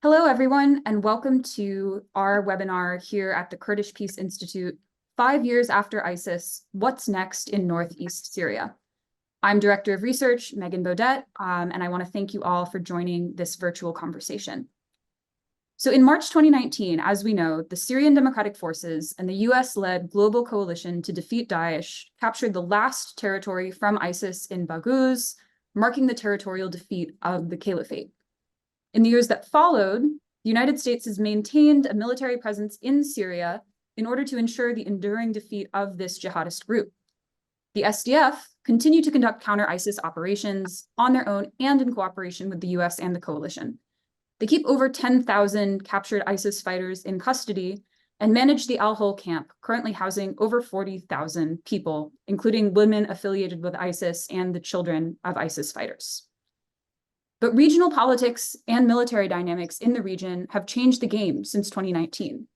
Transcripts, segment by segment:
Hello, everyone, and welcome to our webinar here at the Kurdish Peace Institute, 5 years after ISIS, What's Next in Northeast Syria? I'm Director of Research, Megan Beaudet, and I want to thank you all for joining this virtual conversation. So in March 2019, as we know, the Syrian Democratic Forces and the US-led global coalition to defeat Daesh captured the last territory from ISIS in Baghouz, marking the territorial defeat of the caliphate. In the years that followed, the United States has maintained a military presence in Syria in order to ensure the enduring defeat of this jihadist group. The SDF continue to conduct counter-ISIS operations on their own and in cooperation with the US and the coalition. They keep over 10,000 captured ISIS fighters in custody and manage the Al-Hol camp, currently housing over 40,000 people, including women affiliated with ISIS and the children of ISIS fighters. But regional politics and military dynamics in the region have changed the game since 2019.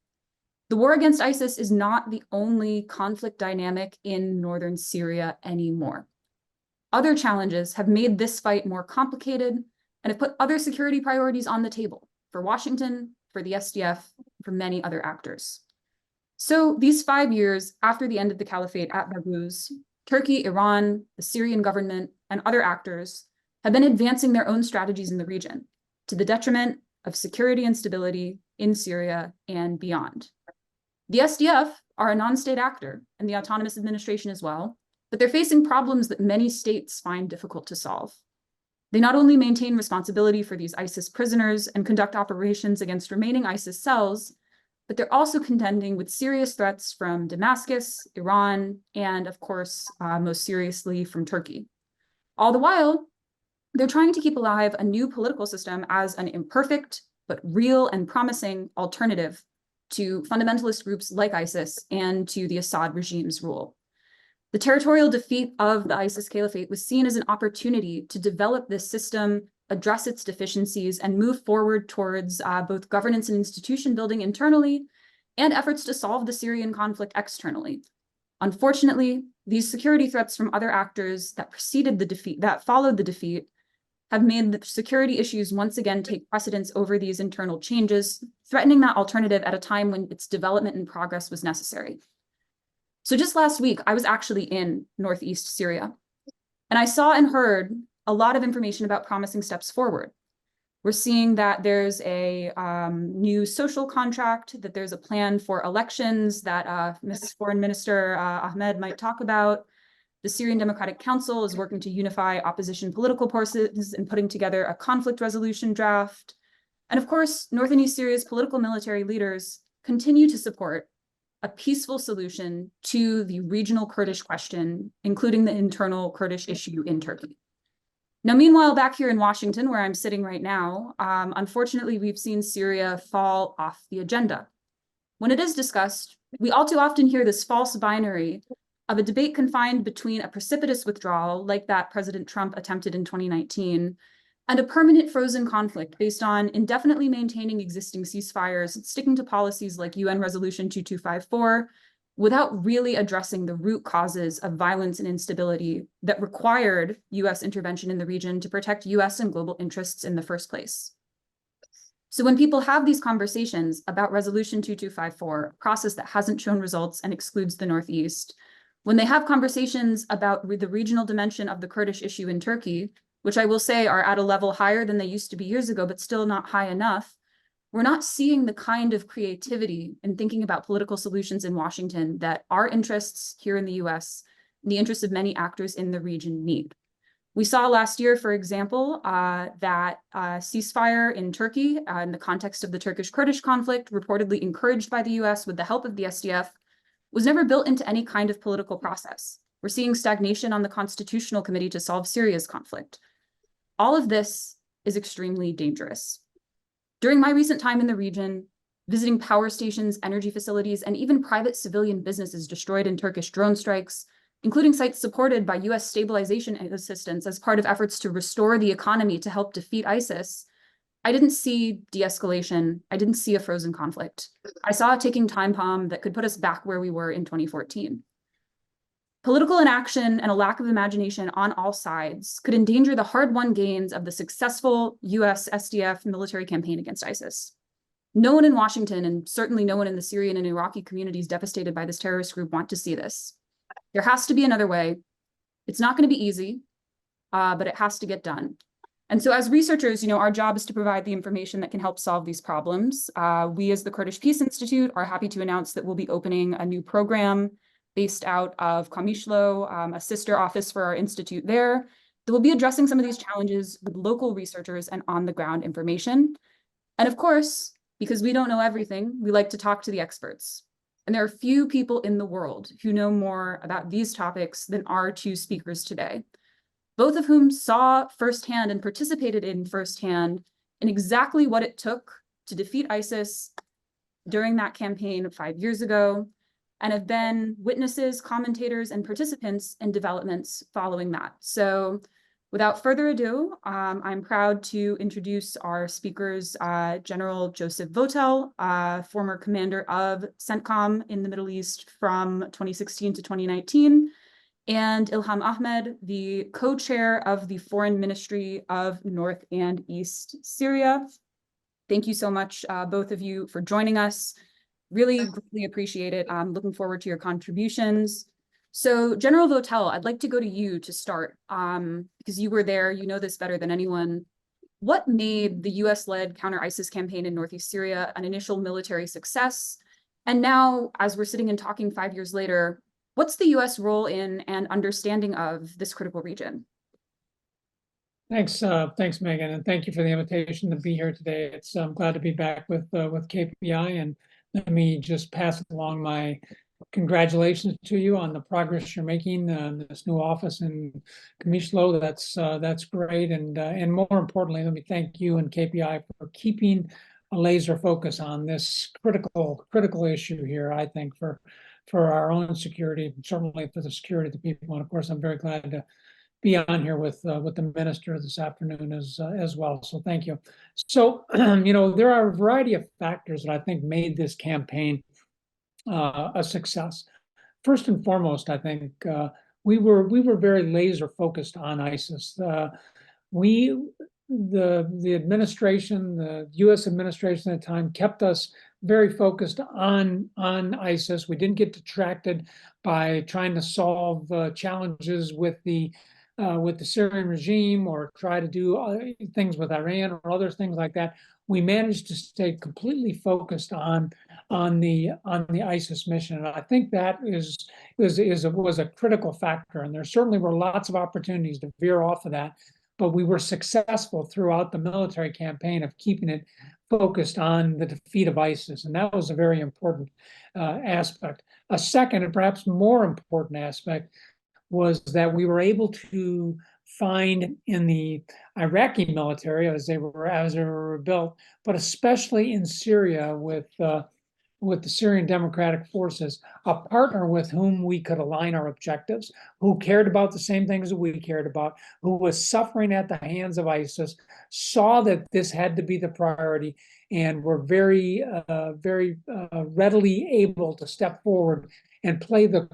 The war against ISIS is not the only conflict dynamic in northern Syria anymore. Other challenges have made this fight more complicated and have put other security priorities on the table for Washington, for the SDF, for many other actors. So these 5 years after the end of the caliphate at Baghouz, Turkey, Iran, the Syrian government, and other actors have been advancing their own strategies in the region to the detriment of security and stability in Syria and beyond. The SDF are a non-state actor and the autonomous administration as well, but they're facing problems that many states find difficult to solve. They not only maintain responsibility for these ISIS prisoners and conduct operations against remaining ISIS cells, but they're also contending with serious threats from Damascus, Iran, and of course, most seriously from Turkey. All the while, they're trying to keep alive a new political system as an imperfect, but real and promising alternative to fundamentalist groups like ISIS and to the Assad regime's rule. The territorial defeat of the ISIS caliphate was seen as an opportunity to develop this system, address its deficiencies, and move forward towards both governance and institution building internally and efforts to solve the Syrian conflict externally. Unfortunately, these security threats from other actors that preceded the defeat, that followed the defeat, have made the security issues once again take precedence over these internal changes, threatening that alternative at a time when its development and progress was necessary. So just last week, I was actually in Northeast Syria, and I saw and heard a lot of information about promising steps forward. We're seeing that there's a new social contract, that there's a plan for elections that Foreign Minister Ahmed might talk about. The Syrian Democratic Council is working to unify opposition political forces and putting together a conflict resolution draft. And of course, North and East Syria's political military leaders continue to support a peaceful solution to the regional Kurdish question, including the internal Kurdish issue in Turkey. Now, meanwhile, back here in Washington, where I'm sitting right now, unfortunately, we've seen Syria fall off the agenda. When it is discussed, we all too often hear this false binary of a debate confined between a precipitous withdrawal, like that President Trump attempted in 2019, and a permanent frozen conflict based on indefinitely maintaining existing ceasefires, sticking to policies like UN Resolution 2254, without really addressing the root causes of violence and instability that required US intervention in the region to protect US and global interests in the first place. So when people have these conversations about Resolution 2254, a process that hasn't shown results and excludes the Northeast, when they have conversations about the regional dimension of the Kurdish issue in Turkey, which I will say are at a level higher than they used to be years ago, but still not high enough, we're not seeing the kind of creativity in thinking about political solutions in Washington that our interests here in the US, the interests of many actors in the region need. We saw last year, for example, that ceasefire in Turkey in the context of the Turkish-Kurdish conflict, reportedly encouraged by the US with the help of the SDF, was never built into any kind of political process. We're seeing stagnation on the Constitutional Committee to solve Syria's conflict. All of this is extremely dangerous. During my recent time in the region, visiting power stations, energy facilities, and even private civilian businesses destroyed in Turkish drone strikes, including sites supported by US stabilization assistance as part of efforts to restore the economy to help defeat ISIS, I didn't see de-escalation. I didn't see a frozen conflict. I saw a ticking time bomb that could put us back where we were in 2014. Political inaction and a lack of imagination on all sides could endanger the hard-won gains of the successful U.S. SDF military campaign against ISIS. No one in Washington, and certainly no one in the Syrian and Iraqi communities devastated by this terrorist group, want to see this. There has to be another way. It's not going to be easy, but it has to get done. And so as researchers, our job is to provide the information that can help solve these problems. We as the Kurdish Peace Institute are happy to announce that we'll be opening a new program based out of Kamishlo, a sister office for our institute there, that will be addressing some of these challenges with local researchers and on-the-ground information. And of course, because we don't know everything, we like to talk to the experts. And there are few people in the world who know more about these topics than our two speakers today, both of whom saw firsthand and participated in firsthand in exactly what it took to defeat ISIS during that campaign 5 years ago, and have been witnesses, commentators, and participants in developments following that. So without further ado, I'm proud to introduce our speakers, General Joseph Votel, former commander of CENTCOM in the Middle East from 2016 to 2019, and Ilham Ahmed, the co-chair of the Foreign Ministry of North and East Syria. Thank you so much, both of you, for joining us. Really greatly appreciate it. I'm looking forward to your contributions. So General Votel, I'd like to go to you to start, because you were there, you know this better than anyone. What made the US-led counter-ISIS campaign in Northeast Syria an initial military success? And now, as we're sitting and talking 5 years later, what's the US role in and understanding of this critical region? Thanks, Megan, and thank you for the invitation to be here today. I'm glad to be back with KPI, and let me just pass along my congratulations to you on the progress you're making in this new office in Kamishlo. That's great, and more importantly, let me thank you and KPI for keeping a laser focus on this critical issue here. I think for our own security, certainly for the security of the people, and of course, I'm very glad to be on here with the minister this afternoon as well. So thank you. So there are a variety of factors that I think made this campaign a success. First and foremost, I think we were very laser focused on ISIS. The administration, the U.S. administration at the time, kept us very focused on ISIS. We didn't get detracted by trying to solve challenges with the Syrian regime or try to do things with Iran or other things like that. We managed to stay completely focused on the ISIS mission, and I think that was a critical factor. And there certainly were lots of opportunities to veer off of that, but we were successful throughout the military campaign of keeping it focused on the defeat of ISIS, and that was a very important aspect. A second and perhaps more important aspect was that we were able to find in the Iraqi military as they were built, but especially in Syria with the Syrian Democratic Forces, a partner with whom we could align our objectives, who cared about the same things that we cared about, who was suffering at the hands of ISIS, saw that this had to be the priority, and were very readily able to step forward and play the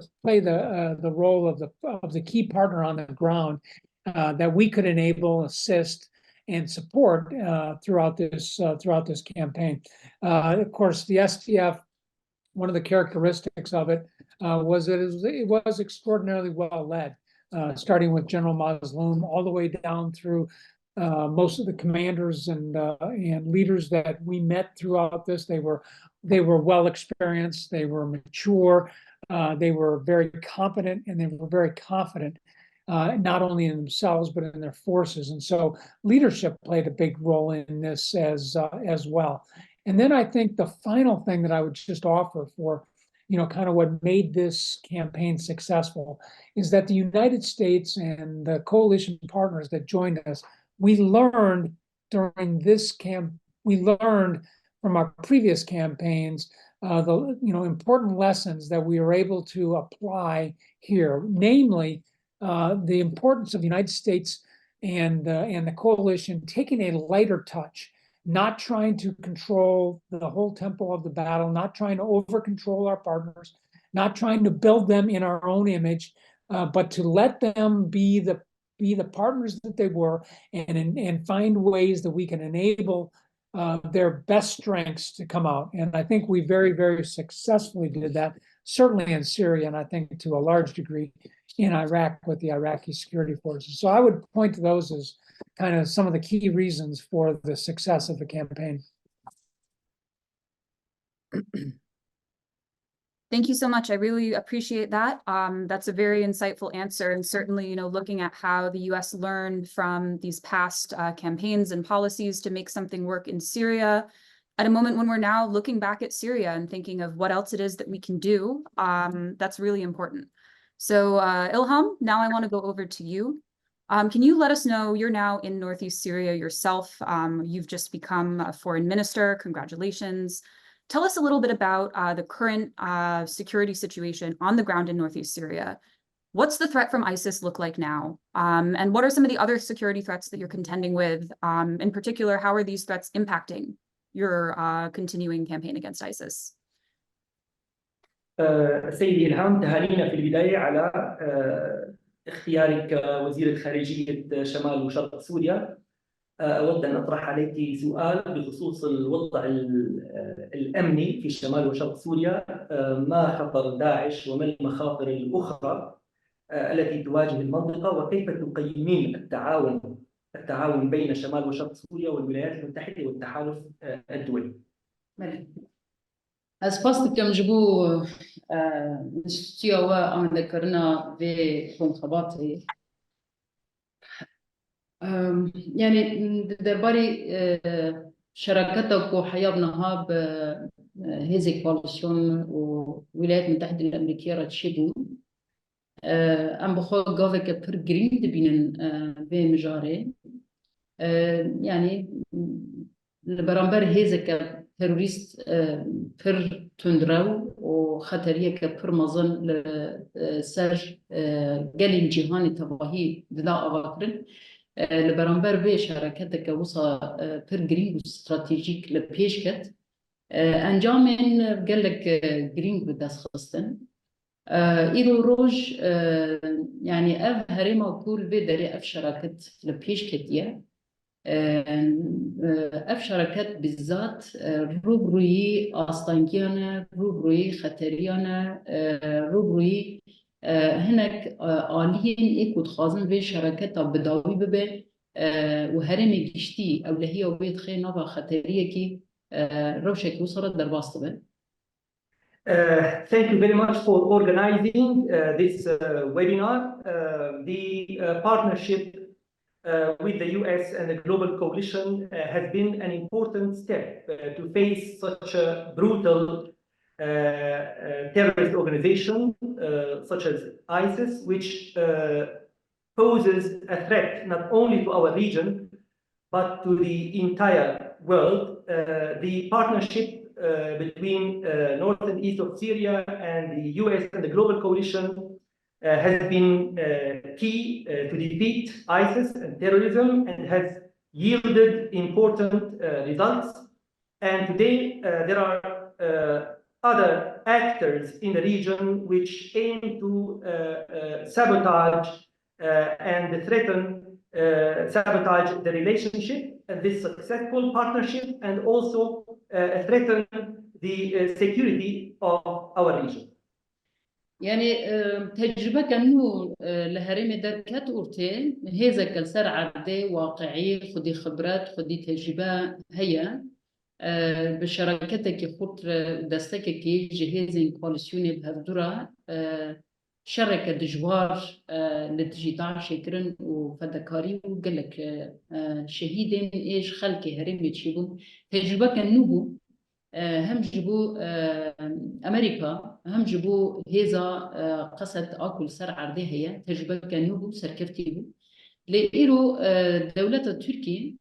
role of the key partner on the ground that we could enable, assist, and support throughout this campaign. Of course, the SDF, one of the characteristics of it was that it was extraordinarily well led, starting with General Mazloum all the way down through most of the commanders and leaders that we met throughout this. They were well experienced, they were mature, they were very competent, and they were very confident. Not only in themselves, but in their forces. And so leadership played a big role in this as well. And then I think the final thing that I would just offer for, kind of what made this campaign successful is that the United States and the coalition partners that joined us, we learned during this we learned from our previous campaigns the important lessons that we were able to apply here, namely the importance of the United States and the coalition taking a lighter touch, not trying to control the whole tempo of the battle, not trying to over control our partners, not trying to build them in our own image, but to let them be the partners that they were, and find ways that we can enable their best strengths to come out. And I think we very, very successfully did that, certainly in Syria, and I think to a large degree in Iraq with the Iraqi security forces. So I would point to those as kind of some of the key reasons for the success of the campaign. Thank you so much. I really appreciate that. That's a very insightful answer. And certainly, looking at how the U.S. learned from these past campaigns and policies to make something work in Syria at a moment when we're now looking back at Syria and thinking of what else it is that we can do, that's really important. So Ilham, now I want to go over to you. Can you let us know, you're now in Northeast Syria yourself. You've just become a foreign minister. Congratulations. Tell us a little bit about the current security situation on the ground in Northeast Syria. What's the threat from ISIS look like now? And what are some of the other security threats that you're contending with? In particular, how are these threats impacting your continuing campaign against ISIS? سيدي إلهام، تهانينا في البداية على اختيارك وزيرة خارجية شمال وشرق سوريا. أود أن أطرح عليك سؤال بخصوص الوضع الأمني في شمال وشرق سوريا. ما خطر داعش وما المخاطر الأخرى التي تواجه المنطقة، وكيف تقيمين التعاون بين شمال وشرق سوريا والولايات المتحدة والتحالف الدولي؟ از پاست کم جبو نشتیا و آمده کرنا به انتخاباتی يعني درباري شراكتك وحيابنا بهذه الكواليسيون والولايات المتحدة الأمريكية رتشيبو أم بخو قافك بر جرين دبينن بمجاري يعني لبرامبر هذا كتيروريست بر تندرو وخطرية كبر مظن لسر قليل جهاني تباهي دلا أواكرن لبرامبر به شراكتك وصا بر جرين استراتيجيك لبيشكت انجامن قالك جرين بداس خصتن إيرو روج يعني أف هريما كول بدري أف شراكت لبيشكت يا أف شراكت بالذات روبروي أستانجيانا روبروي خطريانا روبروي هناك آليين إيكود خازن في شراكتها بداوي ببه وهرمي جشتي أو لهي وبيت خير نوبة خطرية كي روشك وصلت درباست به. Thank you very much for organizing this webinar. The partnership with the U.S. and the global coalition has been an important step to face such a brutal terrorist organization such as ISIS, which poses a threat not only to our region but to the entire world. The partnership between north and east of Syria and the U.S. and the global coalition has been key to defeat ISIS and terrorism and has yielded important results. And today there are other actors in the region which aim to sabotage and threaten sabotage the relationship and this successful partnership, and also threaten the security of our region. يعني تجربة كانوا لهرمي در كات أورتين هذا كالسر عردي واقعي خدي خبرات خدي تجربة هيا بشراكتك خط دستك كي جهازين كواليسيوني بهالدورة شركة دجوار لتجيطاع شكرن وفدكاري وقالك شهيدين إيش خلقي هرمي تشيبون تجربة كانوا هم جبو أمريكا هم جبو هذا قصد أكل سر عرضي هي تجربة كانوا سركفتي لإيرو دولة تركيا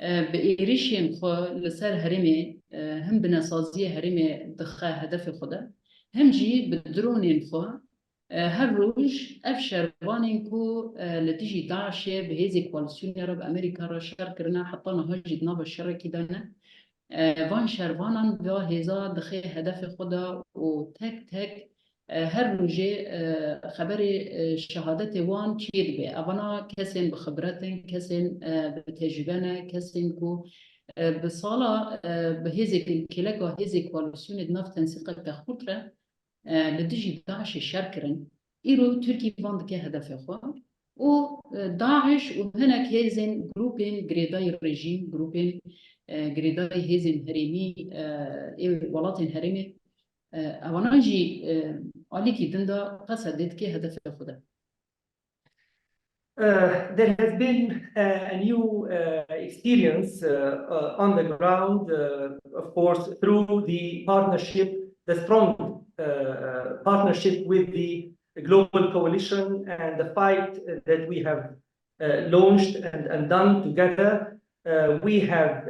بإيريشين خو لسر هرمي هم بنصازية هرمي دخا هدف خدا هم جي بدرونين خو هر روج أفشر وانينكو لتجي داعش بهذه كواليسيون رب أمريكا را شاركرنا حطنا هجد ناب الشركي دانا وان شروانان و هزا دخی هدف خدا و تک تک هر روجه خبر شهادت وان چیر به اونا کسین بخبرتن کسین بتجربه کسین کو بصاله بهزك كلاكو هزك والوسيون نفط تنسيق كخطرة لديجي داعش الشركرن إيرو تركي باند كهدف أخوة وداعش وهناك هزن جروبين جريداي رجيم جروبين جريداي هزن هرمي ولاطن هرمي أوناجي عليكي دندا قصدت كهدف أخوة. There has been a new experience on the ground, of course, through the partnership, the strong partnership with the global coalition and the fight that we have launched and done together. We have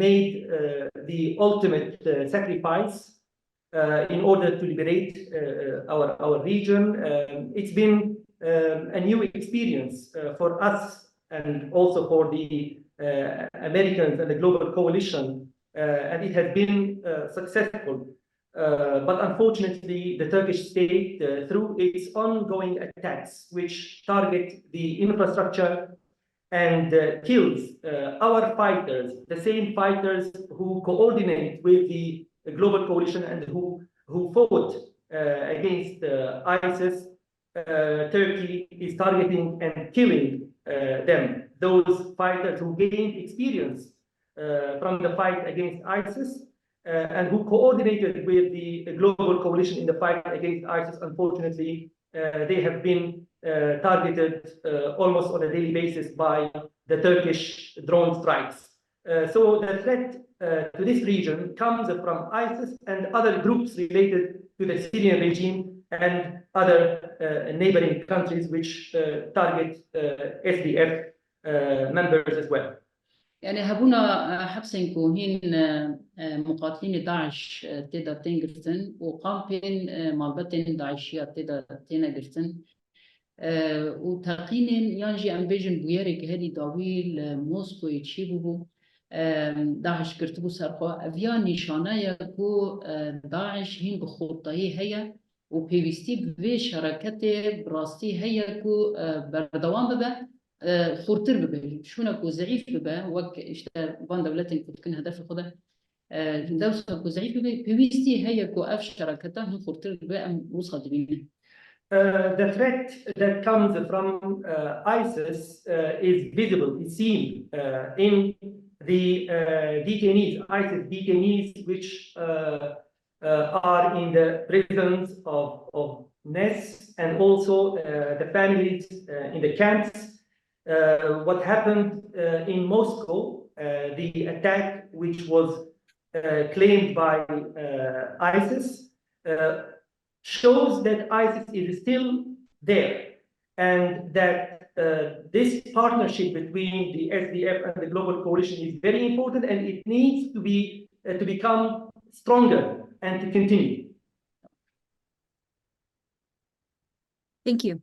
made the ultimate sacrifice in order to liberate our region. It's been a new experience for us and also for the Americans and the global coalition, and it has been successful. But unfortunately, the Turkish state, through its ongoing attacks, which target the infrastructure and kills our fighters, the same fighters who coordinate with the global coalition and who fought against ISIS, Turkey is targeting and killing them. Those fighters who gained experience from the fight against ISIS and who coordinated with the global coalition in the fight against ISIS, unfortunately, they have been targeted almost on a daily basis by the Turkish drone strikes. So the threat to this region comes from ISIS and other groups related to the Syrian regime and other neighboring countries which target SDF members as well. يعني هبونا حبسين كوهين مقاتلين داعش تدا تنجرتن وقامبين مالبتين داعشيات تدا تنجرتن وتقينين يانجي أم بيجن بويرك هذه داويل موسكو يتشيبو داعش كرتبو سرقوا أفيان نشانة يكو داعش هين بخطائي هيا وبيوستي بفي شركته براستي هيا كو بردوان ببه خورتر ببه شونك وزعيف ببه وك اشتا بان دولتين كنت كن هدف خدا دوسك وزعيف ببه بيوستي هيا كو أف شركته هم خورتر ببه أم وصل بينه. The threat that comes from ISIS is visible, is seen in the detainees, ISIS detainees, which are in the prisons of Nes and also the families in the camps. What happened in Moscow, the attack which was claimed by ISIS, shows that ISIS is still there and that this partnership between the SDF and the global coalition is very important and it needs to be to become stronger and to continue. Thank you.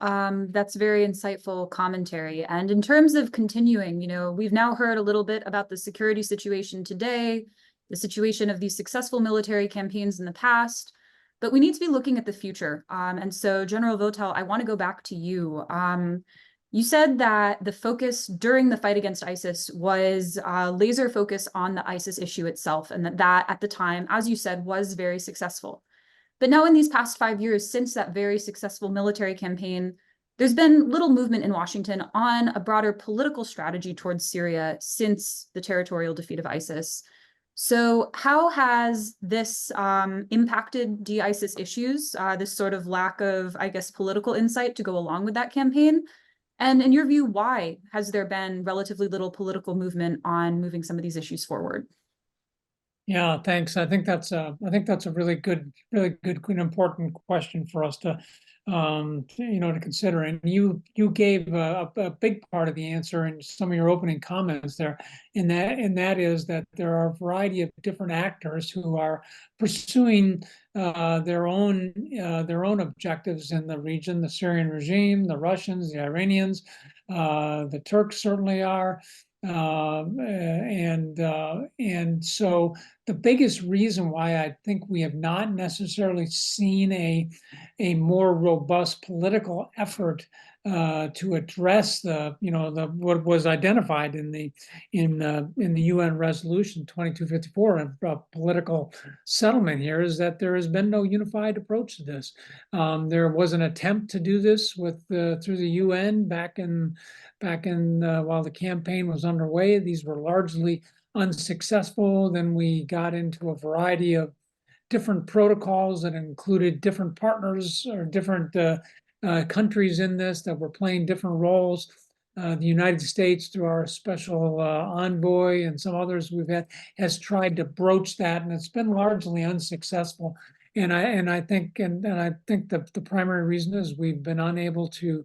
That's very insightful commentary. And in terms of continuing, you know, we've now heard a little bit about the security situation today, the situation of these successful military campaigns in the past, but we need to be looking at the future. And so, General Votel, I want to go back to you. You said that the focus during the fight against ISIS was laser focus on the ISIS issue itself, and that at the time, as you said, was very successful. But now in these past 5 years, since that very successful military campaign, there's been little movement in Washington on a broader political strategy towards Syria since the territorial defeat of ISIS. So how has this impacted de-ISIS issues, this sort of lack of, I guess, political insight to go along with that campaign? And in your view, why has there been relatively little political movement on moving some of these issues forward? Yeah, thanks. I think that's a really good and important question for us to to consider. And you gave a big part of the answer in some of your opening comments there. And that is that there are a variety of different actors who are pursuing their own objectives in the region. The Syrian regime, the Russians, the Iranians, the Turks certainly are. And so the biggest reason why I think we have not necessarily seen a more robust political effort to address what was identified in the UN resolution 2254 of political settlement here is that there has been no unified approach to this. There was an attempt to do this with through the UN back in while the campaign was underway. These were largely unsuccessful. Then we got into a variety of different protocols that included different partners or different countries in this that were playing different roles. The United States, through our special envoy and some others we've had, has tried to broach that, and it's been largely unsuccessful. And I think the primary reason is we've been unable to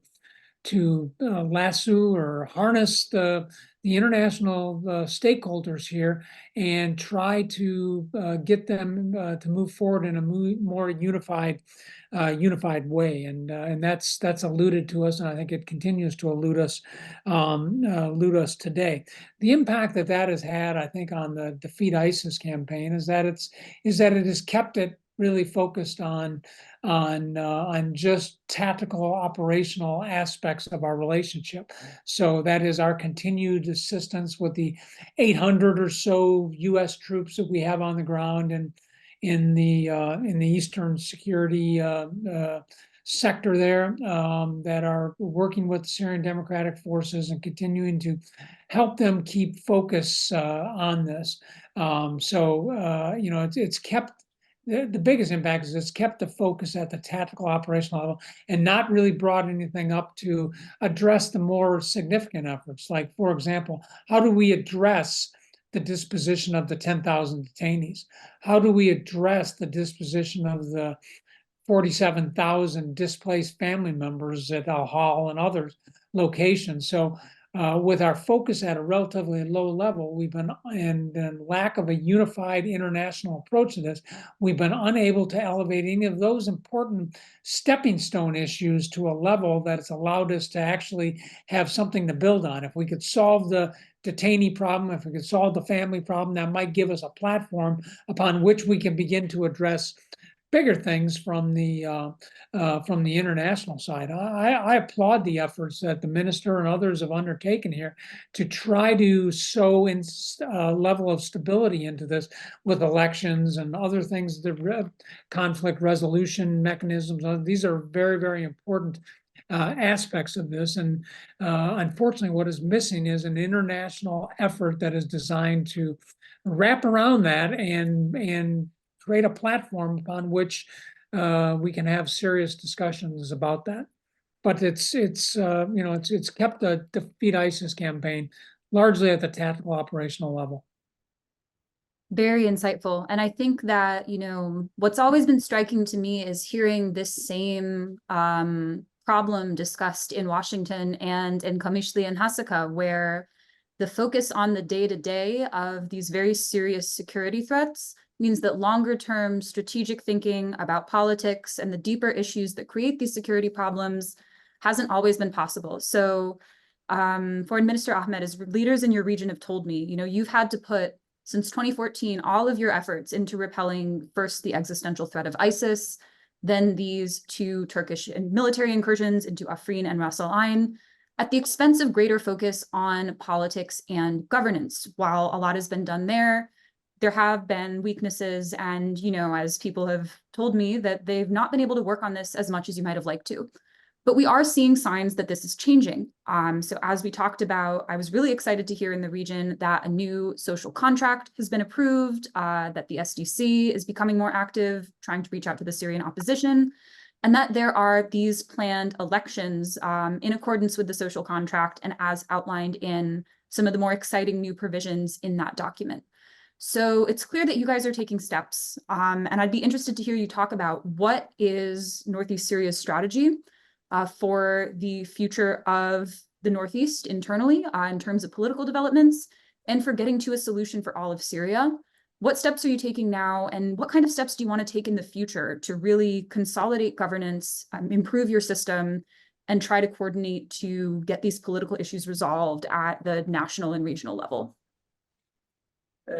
lasso or harness the international stakeholders here and try to get them to move forward in a more unified way, and that's eluded to us, and I think it continues to elude us today. The impact that has had, I think, on the Defeat ISIS campaign is that it has kept it really focused on just tactical operational aspects of our relationship. So that is our continued assistance with the 800 or so U.S. troops that we have on the ground and in the Eastern security sector there that are working with the Syrian Democratic Forces and continuing to help them keep focus on this. It's kept. The biggest impact is it's kept the focus at the tactical operational level and not really brought anything up to address the more significant efforts. Like, for example, how do we address the disposition of the 10,000 detainees? How do we address the disposition of the 47,000 displaced family members at Al-Hol and other locations? So with our focus at a relatively low level, we've been, and lack of a unified international approach to this, we've been unable to elevate any of those important stepping stone issues to a level that's allowed us to actually have something to build on. If we could solve the detainee problem, if we could solve the family problem, that might give us a platform upon which we can begin to address bigger things from the international side. I applaud the efforts that the minister and others have undertaken here to try to sow in a level of stability into this with elections and other things, the conflict resolution mechanisms. These are very, very important aspects of this. And unfortunately, what is missing is an international effort that is designed to wrap around that and create a platform upon which we can have serious discussions about that. But it's kept the Defeat ISIS campaign largely at the tactical operational level. Very insightful. And I think that, what's always been striking to me is hearing this same problem discussed in Washington and in Qamishli and Hasaka, where the focus on the day-to-day of these very serious security threats means that longer-term strategic thinking about politics and the deeper issues that create these security problems hasn't always been possible. So Foreign Minister Ahmed, as leaders in your region have told me, you've had to put, since 2014, all of your efforts into repelling first the existential threat of ISIS, then these two Turkish military incursions into Afrin and Ras Al Ain, at the expense of greater focus on politics and governance. While a lot has been done there have been weaknesses, and as people have told me, that they've not been able to work on this as much as you might have liked to. But we are seeing signs that this is changing. So as we talked about, I was really excited to hear in the region that a new social contract has been approved, that the SDC is becoming more active, trying to reach out to the Syrian opposition, and that there are these planned elections in accordance with the social contract and as outlined in some of the more exciting new provisions in that document. So it's clear that you guys are taking steps, and I'd be interested to hear you talk about what is Northeast Syria's strategy for the future of the Northeast internally in terms of political developments and for getting to a solution for all of Syria. What steps are you taking now, and what kind of steps do you want to take in the future to really consolidate governance, improve your system, and try to coordinate to get these political issues resolved at the national and regional level.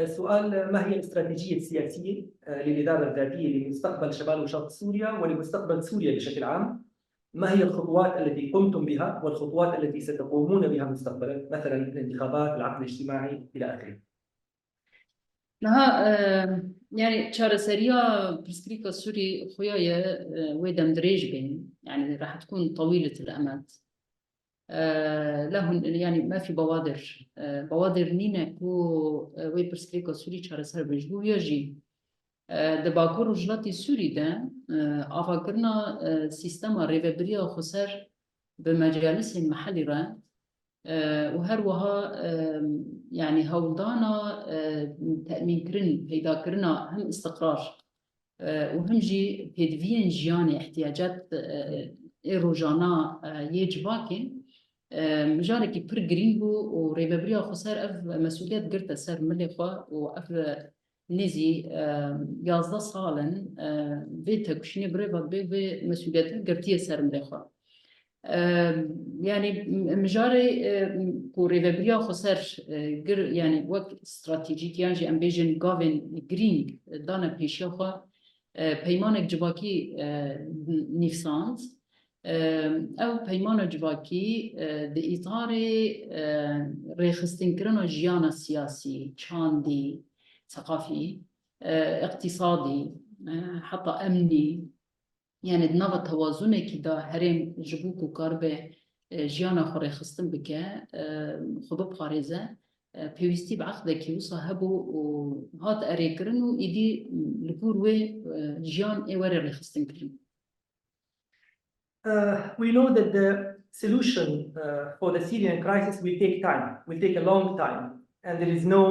سؤال: ما هي الاستراتيجية السياسية للإدارة الذاتية لمستقبل شمال وشرق سوريا ولمستقبل سوريا بشكل عام؟ ما هي الخطوات التي قمتم بها والخطوات التي ستقومون بها مستقبلا، مثلا الانتخابات، العقد الاجتماعي إلى آخره؟ نها يعني چارەسەریە پرسکریکە سووری خۆیە وێ دەمدرێژ بێن، يعني راح تكون طويلة الأمد. لهن يعني ما في بوادر نينا كو وي برسكريكو سوري چارەسەر بجبو يجي دباكور وجلاتي سوري ده آفاكرنا سيستما ريفبريا خسر بمجالس محلي را وهروها يعني هولدانا تأمين كرن هيدا كرنا هم استقرار وهم جي بيدفين جياني احتياجات روجانا يجباكي مجالكي بر جرين بو وريبابريا خسر اف مسؤوليات قرطة سر ملي خوا واف نزي 11 سالا بيتا كشيني بريفات بي مسؤوليات قرطية سر ملي خوا يعني مجاري كوريبابريا خسر يعني وقت استراتيجيك يعني امبيجن غافن جرين دانا بيشيا خوا بيمانك جباكي نيفسانت او بيمان جواكي دي إطاري ريخستين كرنا جيانا سياسي شاندي ثقافي اقتصادي حتى أمني يعني دناغ توازنه كده هرم جبوك وكاربه جيانا خو ريخستن بكا خبب خارزة بيوستي بعقده كي وصاحبه وهات أريكرن وإيدي لبور وي جيان إيواري ريخستن كرن. We know that the solution for the Syrian crisis will take time, will take a long time, and there is no,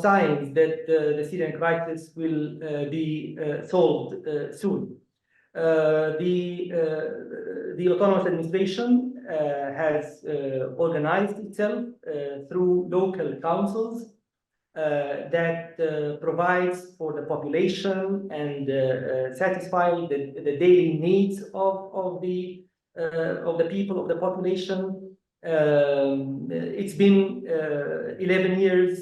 signs that the Syrian crisis will be solved soon. The autonomous administration has organized itself through local councils that provides for the population and satisfy the daily needs of the people of the population. It's been 11 years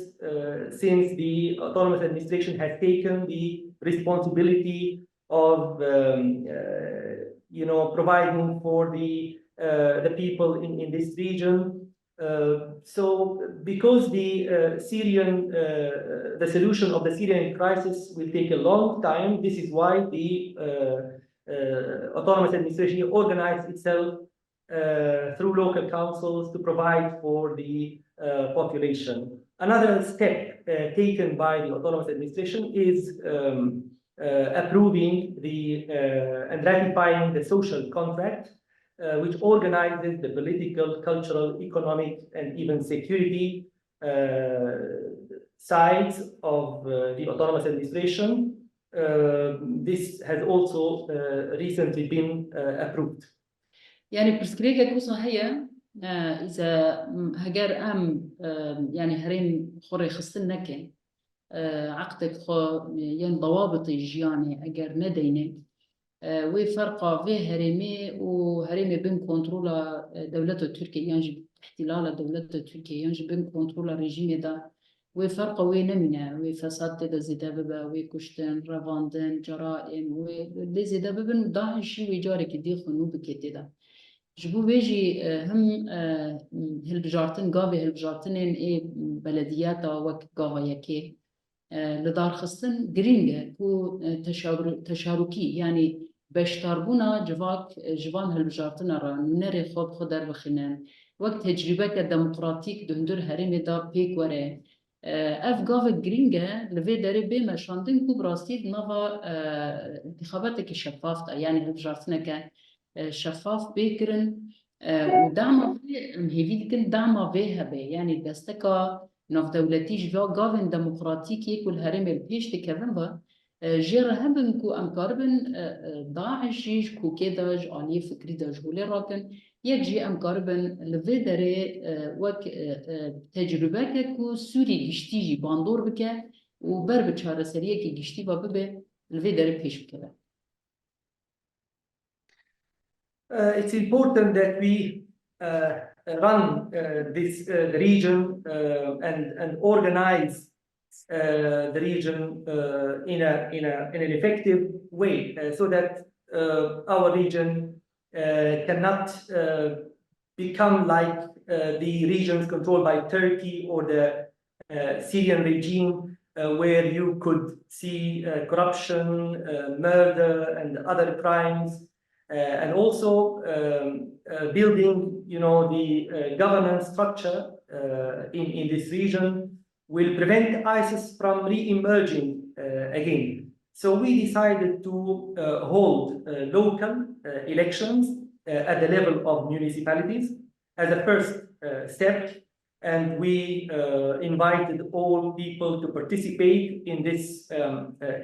since the autonomous administration has taken the responsibility of providing for the people in this region. So because the solution of the Syrian crisis will take a long time, this is why the autonomous administration organized itself through local councils to provide for the population. Another step taken by the autonomous administration is approving and ratifying the social contract, which organizes the political, cultural, economic, and even security sides of the autonomous administration. This has also recently been approved. يعني برسكريكا كوسا هي إذا هجر يعني هرين خوري خصنك عقدك خو يعني ضوابط الجياني أجر ندينه وفرقة في هرمي وهرمي بين كنترولا دولة تركيا يعني احتلال دولة تركيا يعني بين كنترولا رجيم ده وفرقة وينمنا وفساد ده زدابة وكشتن رفاندن جرائم واللي زدابة داعش ويجارك دي خنوب كده جبو بيجي هم هالبجارتن قاوي هالبجارتنين ايه بلديات وك قاويكي لدار خصن جرينجا كو تشاركي يعني بشتربونا جوان هالبجارتنا را نري خوب خدر بخنان وقت تجربة الديمقراطيك دهندر هرمي دا بيك وره اف قاوة جرينجا لفي داري بيما شاندين كو براستيد نافا انتخاباتك شفافة يعني هالبجارتنا كان شفاف بيكرن ودعم مهيفي كن دعم فيها بي يعني دستكا ناف دولتي جوا قاوين ديمقراطيكي كل هرم البيش تكفن با جير هبن كو امكاربن داعش جيش كو كيداج آلية فكري داج هولي راكن يجي امكاربن لفي داري وك تجربة كو سوري جشتي جي باندور بك وبر بچارة سرية كي جشتي با ببه لفي داري بيش بكبه. It's important that we run the region and organize the region in an effective way, so that our region cannot become like the regions controlled by Turkey or the Syrian regime, where you could see corruption, murder, and other crimes, and also building, the governance structure in this region will prevent ISIS from re-emerging again. So we decided to hold local elections at the level of municipalities as a first step, and we invited all people to participate in this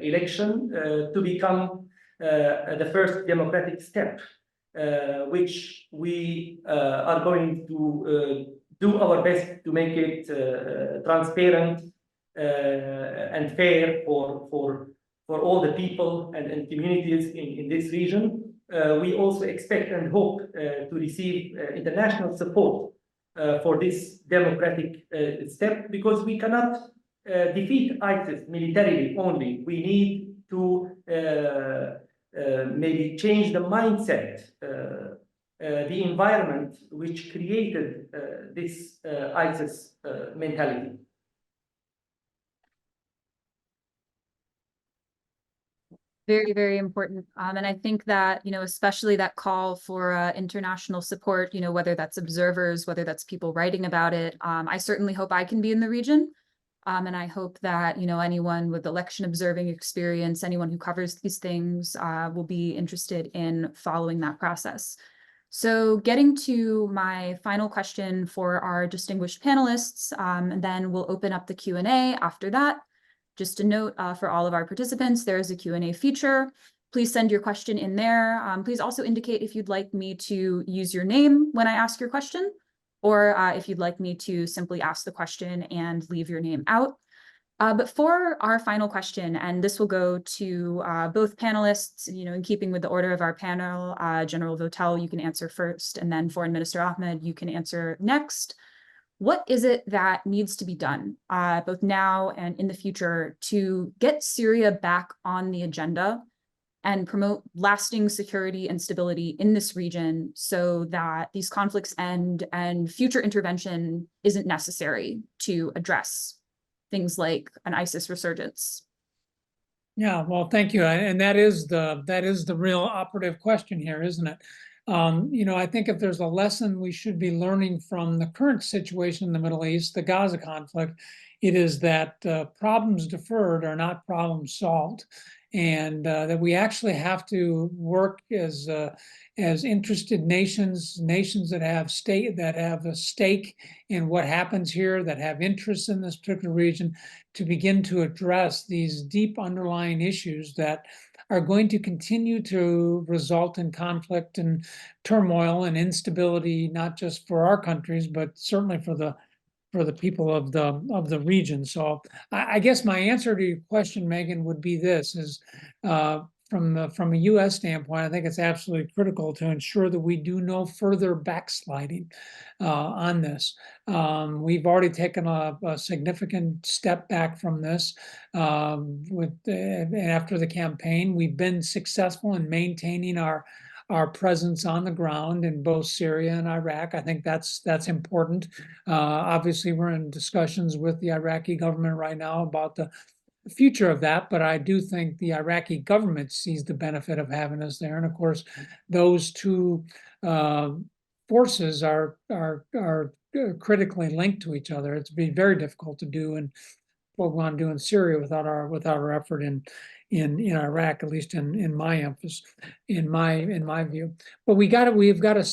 election to become the first democratic step, which we are going to do our best to make it transparent and fair for all the people and communities in this region. We also expect and hope to receive international support for this democratic step, because we cannot defeat ISIS militarily only. We need to maybe change the mindset, the environment which created this ISIS mentality. Very, very important. And I think that, especially that call for international support, whether that's observers, whether that's people writing about it, I certainly hope I can be in the region. And I hope that, anyone with election observing experience, anyone who covers these things will be interested in following that process. So getting to my final question for our distinguished panelists, and then we'll open up the Q&A after that. Just a note for all of our participants, there is a Q&A feature. Please send your question in there. Please also indicate if you'd like me to use your name when I ask your question, or if you'd like me to simply ask the question and leave your name out. But for our final question, and this will go to both panelists, in keeping with the order of our panel, General Votel, you can answer first, and then Foreign Minister Ahmed, you can answer next. What is it that needs to be done, both now and in the future, to get Syria back on the agenda and promote lasting security and stability in this region, so that these conflicts end and future intervention isn't necessary to address things like an ISIS resurgence? Yeah, well, thank you. And that is the real operative question here, isn't it? I think if there's a lesson we should be learning from the current situation in the Middle East, the Gaza conflict, it is that problems deferred are not problems solved, and that we actually have to work as interested nations that have a stake in what happens here, that have interests in this particular region, to begin to address these deep underlying issues that are going to continue to result in conflict and turmoil and instability, not just for our countries, but certainly for the people of the region. So I guess my answer to your question, Megan, would be this: is from a U.S. standpoint, I think it's absolutely critical to ensure that we do no further backsliding on this. We've already taken a significant step back from this after the campaign. We've been successful in maintaining our presence on the ground in both Syria and Iraq. I think that's important. Obviously, we're in discussions with the Iraqi government right now about the future of that, but I do think the Iraqi government sees the benefit of having us there. And of course, those two forces are critically linked to each other. It's been very difficult to do, and what we want to do in Syria without our effort in Iraq, at least in my emphasis, in my view. But we've got to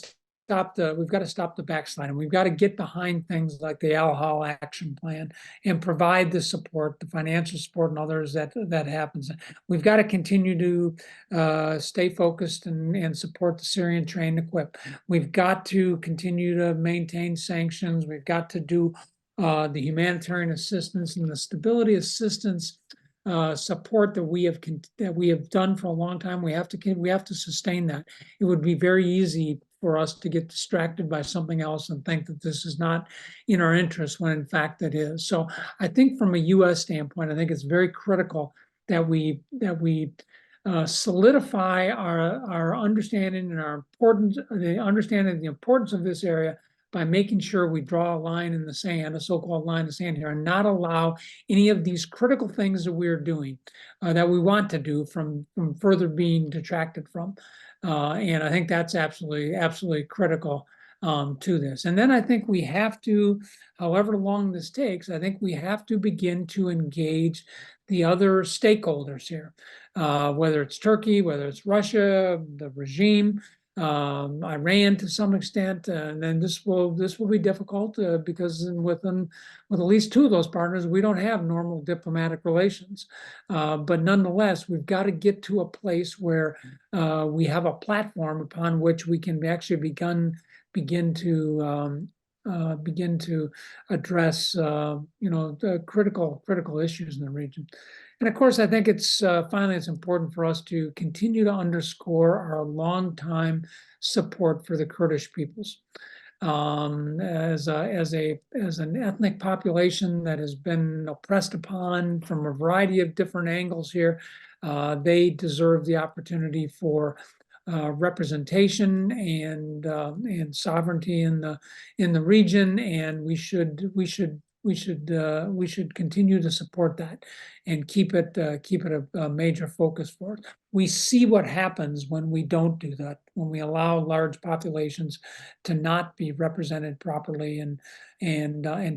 stop the backsliding. We've got to get behind things like the Al-Hol action plan and provide the support, the financial support, and others that happens. We've got to continue to stay focused and support the Syrian trained and equipped. We've got to continue to maintain sanctions. We've got to do the humanitarian assistance and the stability assistance support that we have done for a long time. We have to sustain that. It would be very easy for us to get distracted by something else and think that this is not in our interest when in fact it is. So I think from a U.S. standpoint, I think it's very critical that we solidify our understanding and the importance of this area by making sure we draw a line in the sand, a so-called line of sand here, and not allow any of these critical things that we're doing, that we want to do, from further being detracted from. And I think that's absolutely critical to this. And then I think we have to, however long this takes, I think we have to begin to engage the other stakeholders here, whether it's Turkey, whether it's Russia, the regime, Iran to some extent, and then this will be difficult because with at least two of those partners, we don't have normal diplomatic relations. But nonetheless, we've got to get to a place where we have a platform upon which we can actually begin to address the critical issues in the region. And of course, I think finally it's important for us to continue to underscore our longtime support for the Kurdish peoples. As an ethnic population that has been oppressed upon from a variety of different angles here, they deserve the opportunity for representation and sovereignty in the region, and we should continue to support that and keep it a major focus for us. We see what happens when we don't do that, when we allow large populations to not be represented properly and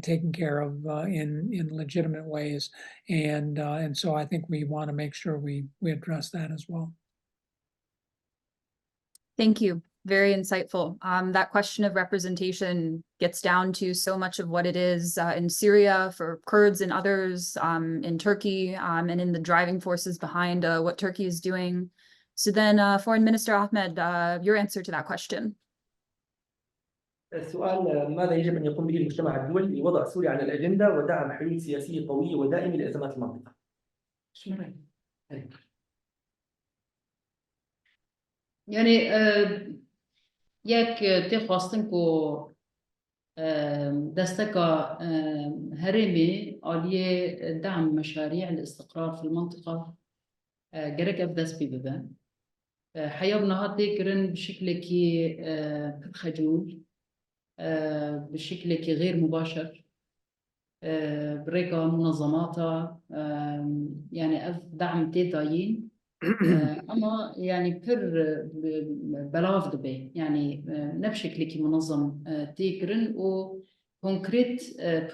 taken care of in legitimate ways, and so I think we want to make sure we address that as well. Thank you. Very insightful. That question of representation gets down to so much of what it is in Syria for Kurds and others, in Turkey, and in the driving forces behind what Turkey is doing. So then, Foreign Minister Ahmed, your answer to that question. السؤال: ماذا يجب أن يقوم به المجتمع الدولي لوضع سوريا على الأجندة ودعم حلول سياسية قوية ودائمة لأزمات المنطقة؟ يعني یک تخواستن کو دستکا هرمي عالیه دعم مشاريع الاستقرار في المنطقة جرك أفدس ببن حياة نهات ذكرن بشكل كي خجول بشكل كي غير مباشر بريكا منظماتها يعني أف دعم تداين اما يعني بلاف دبي يعني نبشكل كي منظم تيكرن و كونكريت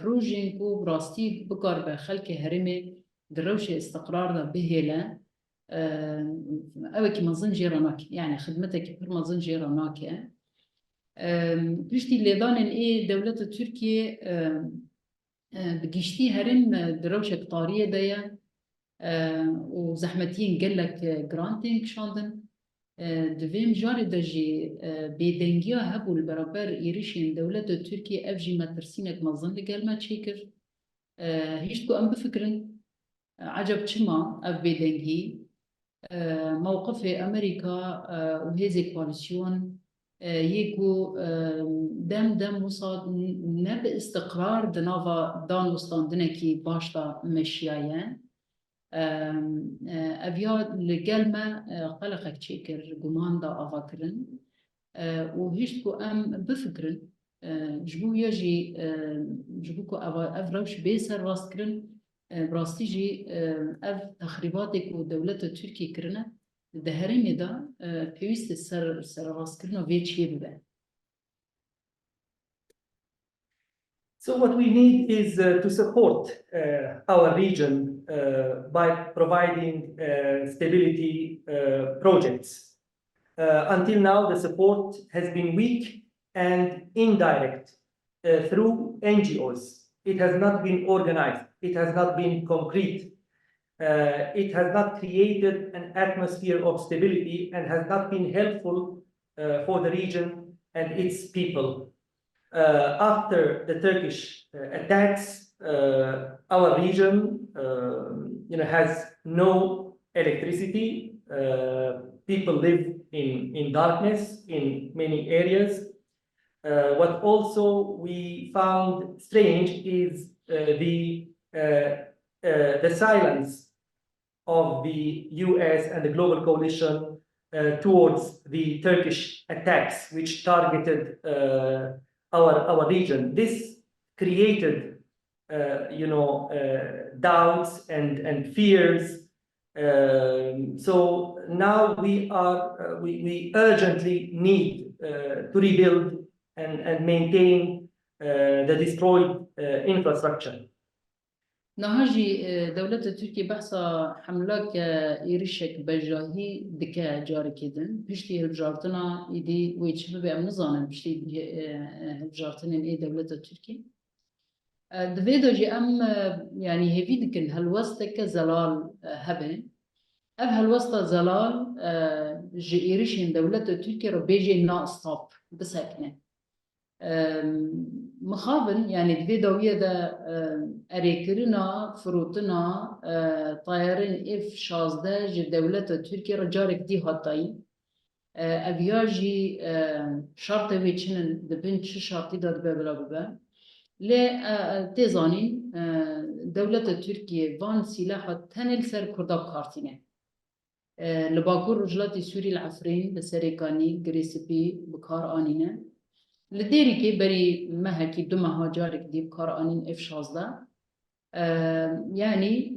بروجين كو براستي بقار بخلق هرمي دروشي استقرار بهلا او كي منظم جيراناك يعني خدمتك بر منظم جيراناك بشتي اللي ظان ايه دولة تركيا بقيشتي هرم دروشة قطارية دايا وزحمتين قال لك جرانتينج شاندن دویم جاری دجی بیدنگیا هبول برابر ایریشین دولت ترکیه افجی مترسینک مزن لگل ما چیکر هیچ کو ام بفکرن عجب چما اف بیدنگی موقف امریکا وهذه كواليسيون يكو دم وصاد نب استقرار دنافا دان وستاندنكي باشتا مشيايان أبياد لجلمة قلقك شكر جمان دا أفكرن وهيشتكو أم بفكرن جبو يجي جبوكو أفروش بيسر راستكرن براستيجي أف تخريباتك ودولة تركيا كرنا دهرمي دا بيوست سر راستكرن وفيتشي ببا. So what we need is to support our region by providing stability projects. Until now, the support has been weak and indirect through NGOs. It has not been organized. It has not been concrete. It has not created an atmosphere of stability and has not been helpful for the region and its people. After the Turkish attacks, our region has no electricity. People live in darkness in many areas. What also we found strange is the silence of the U.S. and the global coalition towards the Turkish attacks, which targeted our region. This created, doubts and fears. So now we urgently need to rebuild and maintain the destroyed infrastructure. نهاجي دولة تركيا بحثا حملك إيرشك بجاهي دكا جاري كدن بشتي هجارتنا إيدي ويتشبه بأم نظانا بشتي هجارتنا إيه دولة تركيا دفيدو جي أم يعني هفي دكن هالوسط كزلال هبن أف هالوسط زلال جي إيرشين دولة تركيا ربيجي ناقصاب بساكنة مخابن يعني دفيدو يدا أريكرنا فروتنا طيارين F-16 جي دولة تركيا رجارك دي هاتاي أبياجي شرطة ويتشنن دبن شو شرطي داد بابلا بابا ل تيزانين دولة تركيا فان سلاحة تنل سر كردا بكارتينة لباكور رجلات سوري العفرين بسريكاني غريسبي بكار آنينة لديري كي بري مهكي دمها جارك دي بكار آنين F-16 يعني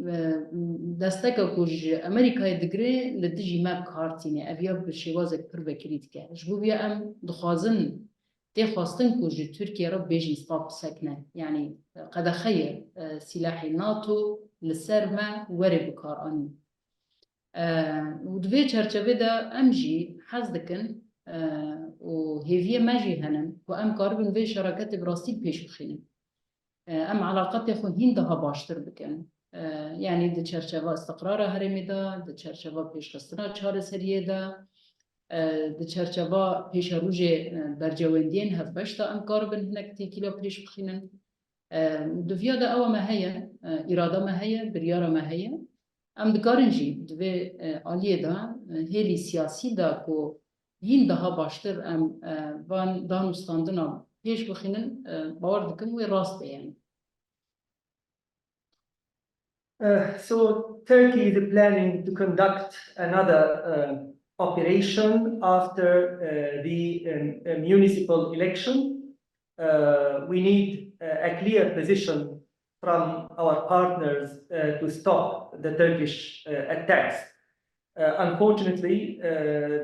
دستك كوج أمريكا يدقري لدجي ما بكارتينة أبيا بشوازك بربا كريتكا جبو بيا أم دخازن تخواستن كوج تركيا رب بيجي ستاب ساكنة يعني قد خير سلاحي ناتو للسرمة وري بكار آنين ودفي چرچوه دا أمجي حزدكن وهيفية ماجي هنن وأم كاربن في شراكات براستيد بيش بخينن أم علاقات يخون هندها باشتر بكن يعني دا چرچوه استقرار هرمي دا چرچوه بيش خستنا چار سريه دا چرچوه بيش روج برجواندين هف باشتا أم كاربن هنك تيكيلا بيش بخينن دفيا دا أوا ما هيا إرادة ما هيا بريارة ما هيا ام دکارنجی دوی آلیه دا هیلی سیاسی دا کو هین daha baştır ام وان دانستاندنا پیش بخینن باور دکن و راست yani. So Turkey is planning to conduct another operation after the municipal election. We need a clear position from our partners to stop the Turkish attacks. Unfortunately,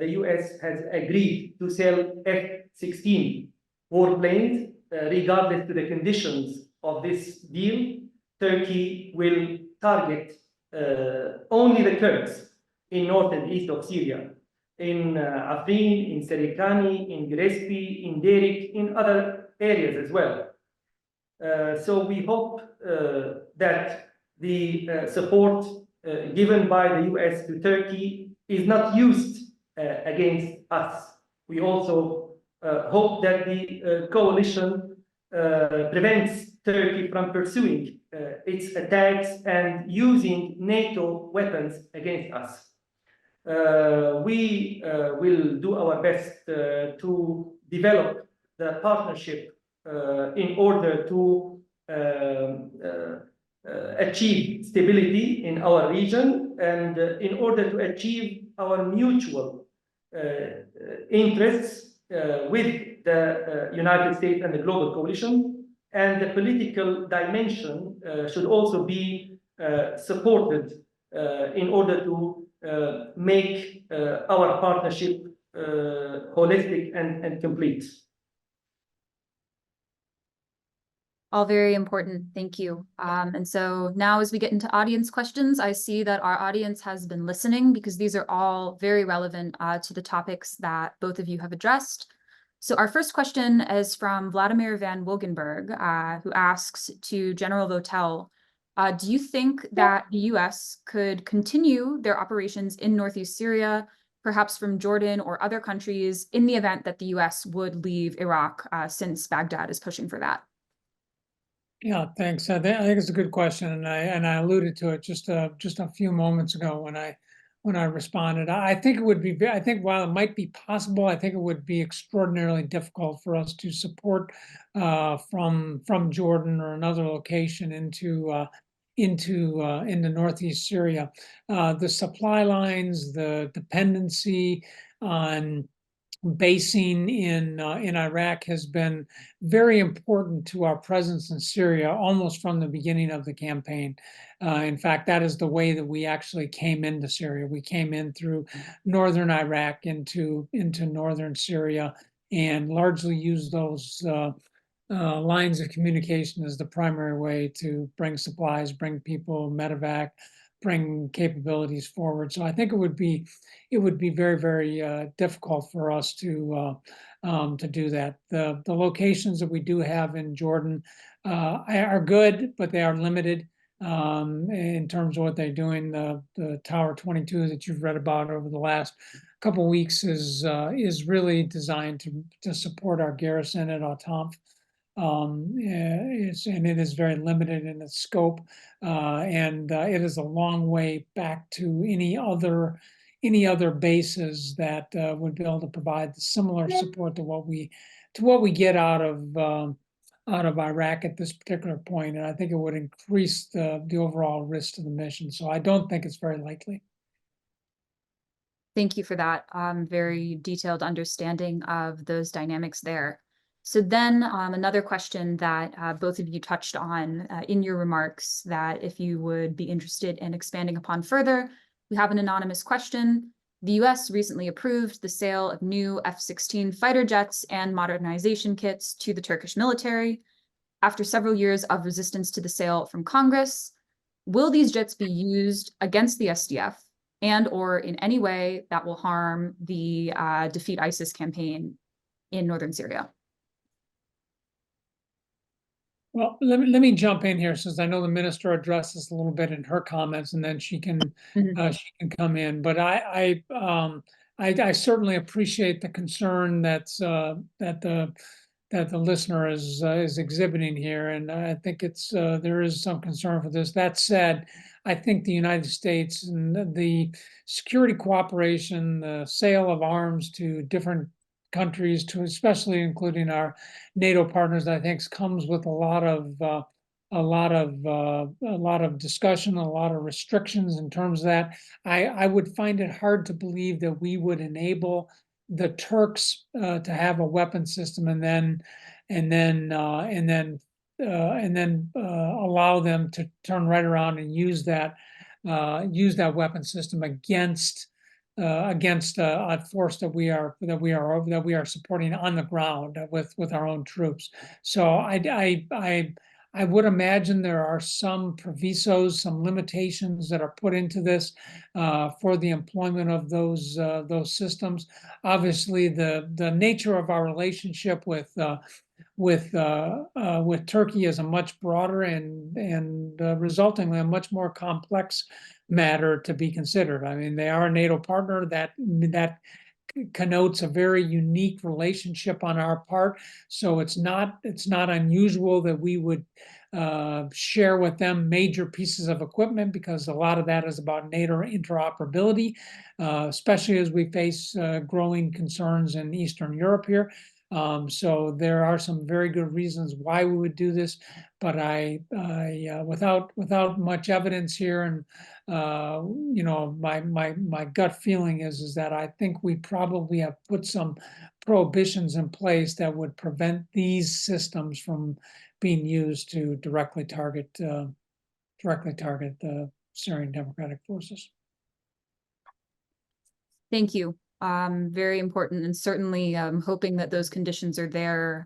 the U.S. has agreed to sell F-16 warplanes. Regardless to the conditions of this deal, Turkey will target only the Kurds in north and east of Syria, in Afrin, in Serikani, in Girespi, in Derik, in other areas as well. So we hope that the support given by the U.S. to Turkey is not used against us. We also hope that the coalition prevents Turkey from pursuing its attacks and using NATO weapons against us. We will do our best to develop the partnership in order to achieve stability in our region and in order to achieve our mutual interests with the United States and the global coalition, and the political dimension should also be supported in order to make our partnership holistic and complete. All very important. Thank you. And so now as we get into audience questions, I see that our audience has been listening because these are all very relevant to the topics that both of you have addressed. So our first question is from Vladimir Van Wogenberg, who asks to General Votel, do you think that the U.S. could continue their operations in northeast Syria, perhaps from Jordan or other countries, in the event that the U.S. would leave Iraq, since Baghdad is pushing for that? Yeah, thanks. I think it's a good question, and I alluded to it just a few moments ago when I responded. I think it would be. I think while it might be possible, I think it would be extraordinarily difficult for us to support from Jordan or another location into northeast Syria. The supply lines, the dependency on basing in Iraq has been very important to our presence in Syria almost from the beginning of the campaign. In fact, that is the way that we actually came into Syria. We came in through northern Iraq into northern Syria and largely used those lines of communication as the primary way to bring supplies, bring people, medevac, bring capabilities forward. So I think it would be very, very difficult for us to do that. The locations that we do have in Jordan are good, but they are limited in terms of what they're doing. The Tower 22 that you've read about over the last couple of weeks is really designed to support our garrison at Atamf. And it is very limited in its scope, and it is a long way back to any other bases that would be able to provide similar support to what we get out of Iraq at this particular point, and I think it would increase the overall risk to the mission. So I don't think it's very likely. Thank you for that very detailed understanding of those dynamics there. So then another question that both of you touched on in your remarks that if you would be interested in expanding upon further, we have an anonymous question. The U.S. recently approved the sale of new F-16 fighter jets and modernization kits to the Turkish military. After several years of resistance to the sale from Congress, will these jets be used against the SDF and or in any way that will harm the Defeat ISIS campaign in northern Syria? Well, let me jump in here since I know the minister addressed this a little bit in her comments, and then she can come in. But I certainly appreciate the concern that the listener is exhibiting here, and I think there is some concern for this. That said, I think the United States and the security cooperation, the sale of arms to different countries, to especially including our NATO partners, I think comes with a lot of discussion, a lot of restrictions in terms of that. I would find it hard to believe that we would enable the Turks to have a weapon system and then allow them to turn right around and use that weapon system against a force that we are supporting on the ground with our own troops. So I would imagine there are some provisos, some limitations that are put into this for the employment of those systems. Obviously, the nature of our relationship with Turkey is a much broader and resultingly a much more complex matter to be considered. I mean, they are a NATO partner that connotes a very unique relationship on our part. So it's not unusual that we would share with them major pieces of equipment, because a lot of that is about NATO interoperability, especially as we face growing concerns in Eastern Europe here. So there are some very good reasons why we would do this, but without much evidence here, and my gut feeling is that I think we probably have put some prohibitions in place that would prevent these systems from being used to directly target the Syrian Democratic Forces. Thank you. Very important, and certainly hoping that those conditions are there.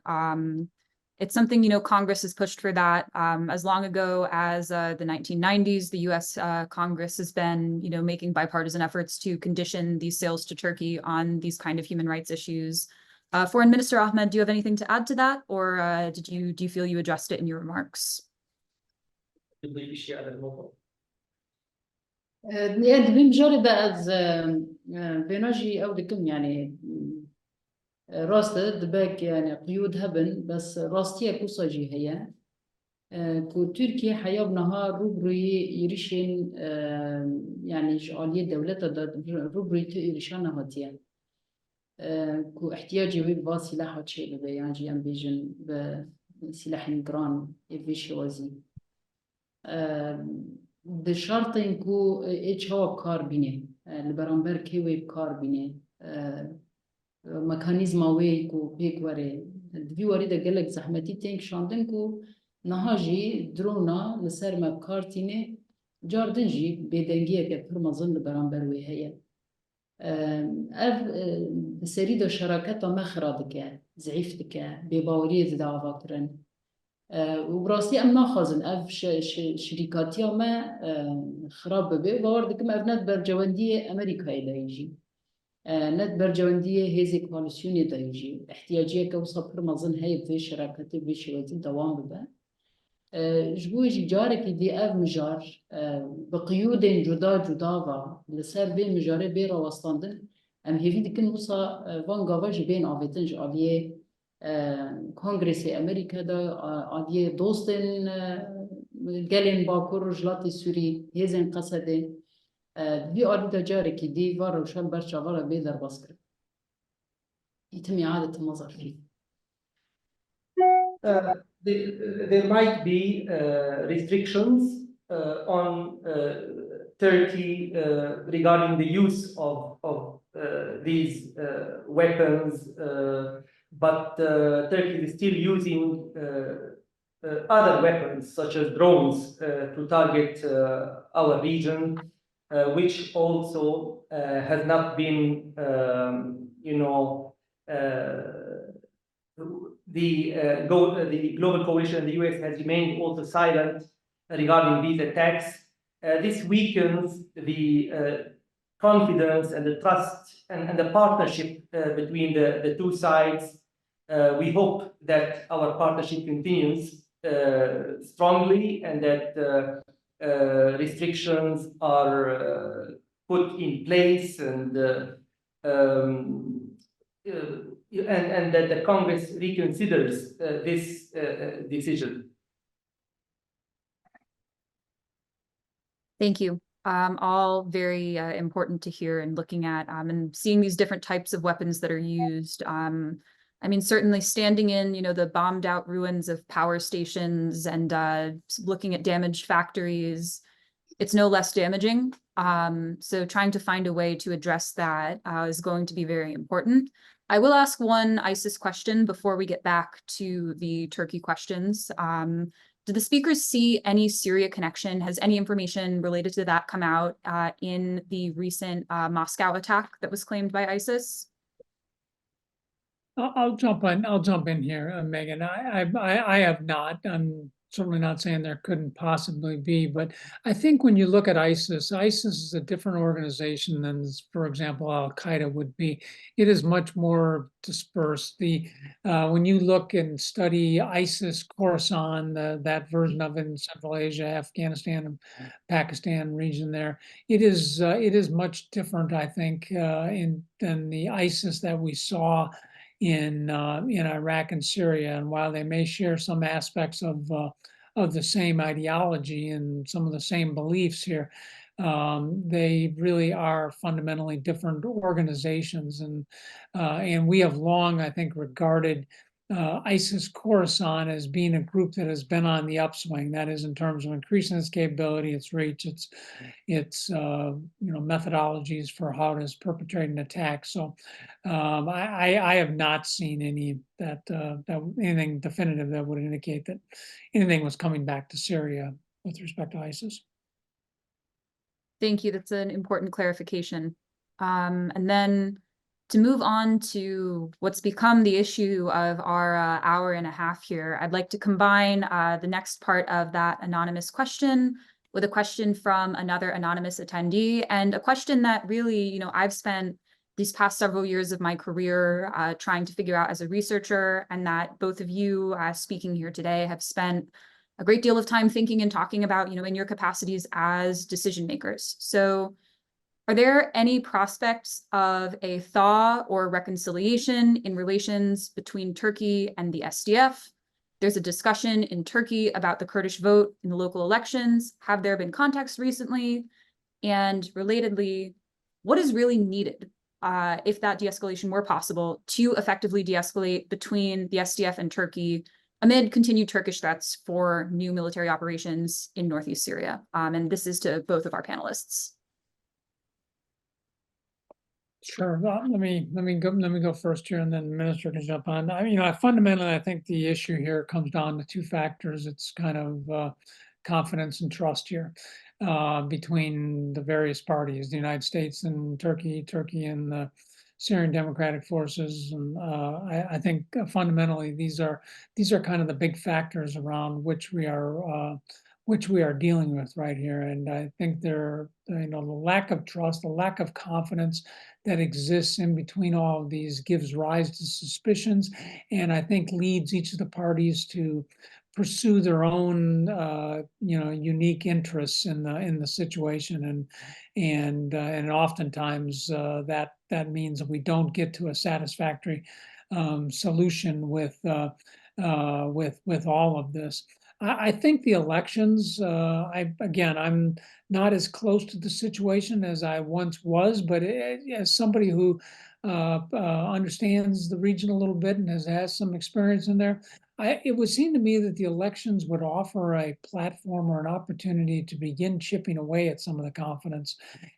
It's something, Congress has pushed for that as long ago as the 1990s. The U.S. Congress has been, making bipartisan efforts to condition these sales to Turkey on these kind of human rights issues. Foreign Minister Ahmed, do you have anything to add to that, or do you feel you addressed it in your remarks? يعني بمجرد از بنجي او دكم يعني راسته دباك يعني قيود هبن بس راستيه كوساجي هي كو تركيا حياب نهار روبري يريشين يعني جعالية دولة روبري تيريشان هاتيا كو احتياجي ويبا سلاح هاتشي لبيان جيان بيجن بسلاح نجران يفيش وزي بشرطين كو ايش هو بكار بينه البرامبر كي وي بكار بينه ميكانيزما وي كو بيك وري دبي وريدا قالك زحمتي تينك شاندن كو نهاجي درونا لسر مبكارتينه جاردنجي بدنجيه كبرمزن البرامبر وي هي اف بسريدو شراكات ما خرادك زعيفتك بباوريه دعوة كرن وبراسي ام ناخذن اف شركاتي ما خراب به باوردك ما ابنات برجوانديه امريكا الى يجي ند برجوانديه هذه كواليسيوني دا يجي احتياجيه كوصل مظن هي في شراكات بشوية دوام بها جبوجي جارك دي اف مجار بقيود جدا جدا لسر بين مجاري بيرا وستاندن ام هيفي دكن وصا فانغافاج بين افيتنج عليه كونغرس امريكا دا عليه دوستن قالين باكور جلاتي سوري هزن قصده بي آلي جارك دي فار وشان برشا فارا بيدر بسكر يتم إعادة النظر فيه. There might be restrictions on Turkey regarding the use of these weapons, but Turkey is still using other weapons such as drones to target our region, which also has not been, the global coalition, the US, has remained also silent regarding these attacks. This weakens the confidence and the trust and the partnership between the two sides. We hope that our partnership continues strongly and that restrictions are put in place and that the Congress reconsiders this decision. Thank you. All very important to hear and looking at and seeing these different types of weapons that are used. I mean, certainly standing in, the bombed out ruins of power stations and looking at damaged factories, it's no less damaging. So trying to find a way to address that is going to be very important. I will ask one ISIS question before we get back to the Turkey questions. Do the speakers see any Syria connection? Has any information related to that come out in the recent Moscow attack that was claimed by ISIS? I'll jump in here, Megan. I have not. I'm certainly not saying there couldn't possibly be, but I think when you look at ISIS is a different organization than, for example, Al-Qaeda would be. It is much more dispersed. When you look and study ISIS Khorasan, that version of it in Central Asia, Afghanistan, and Pakistan region there, it is much different, I think, than the ISIS that we saw in Iraq and Syria. And while they may share some aspects of the same ideology and some of the same beliefs here, they really are fundamentally different organizations. And we have long, I think, regarded ISIS Khorasan as being a group that has been on the upswing. That is, in terms of increasing its capability, its reach, its methodologies for how to perpetrate an attack. So I have not seen anything definitive that would indicate that anything was coming back to Syria with respect to ISIS. Thank you. That's an important clarification. And then to move on to what's become the issue of our hour and a half here, I'd like to combine the next part of that anonymous question with a question from another anonymous attendee, and a question that really, I've spent these past several years of my career trying to figure out as a researcher, and that both of you speaking here today have spent a great deal of time thinking and talking about, in your capacities as decision makers. So are there any prospects of a thaw or reconciliation in relations between Turkey and the SDF? There's a discussion in Turkey about the Kurdish vote in the local elections. Have there been contacts recently? And relatedly, what is really needed if that de-escalation were possible to effectively de-escalate between the SDF and Turkey amid continued Turkish threats for new military operations in northeast Syria? And this is to both of our panelists. Sure. Well, let me go first here, and then the minister can jump on. Fundamentally, I think the issue here comes down to two factors. It's kind of confidence and trust here between the various parties, the United States and Turkey and the Syrian Democratic Forces. And I think fundamentally these are kind of the big factors around which we are dealing with right here. And I think the lack of trust, the lack of confidence that exists in between all of these gives rise to suspicions, and I think leads each of the parties to pursue their own unique interests in the situation, and oftentimes that means that we don't get to a satisfactory solution with all of this. I think the elections, I'm not as close to the situation as I once was, but as somebody who understands the region a little bit and has some experience in there, it would seem to me that the elections would offer a platform or an opportunity to begin chipping away at some of the confidence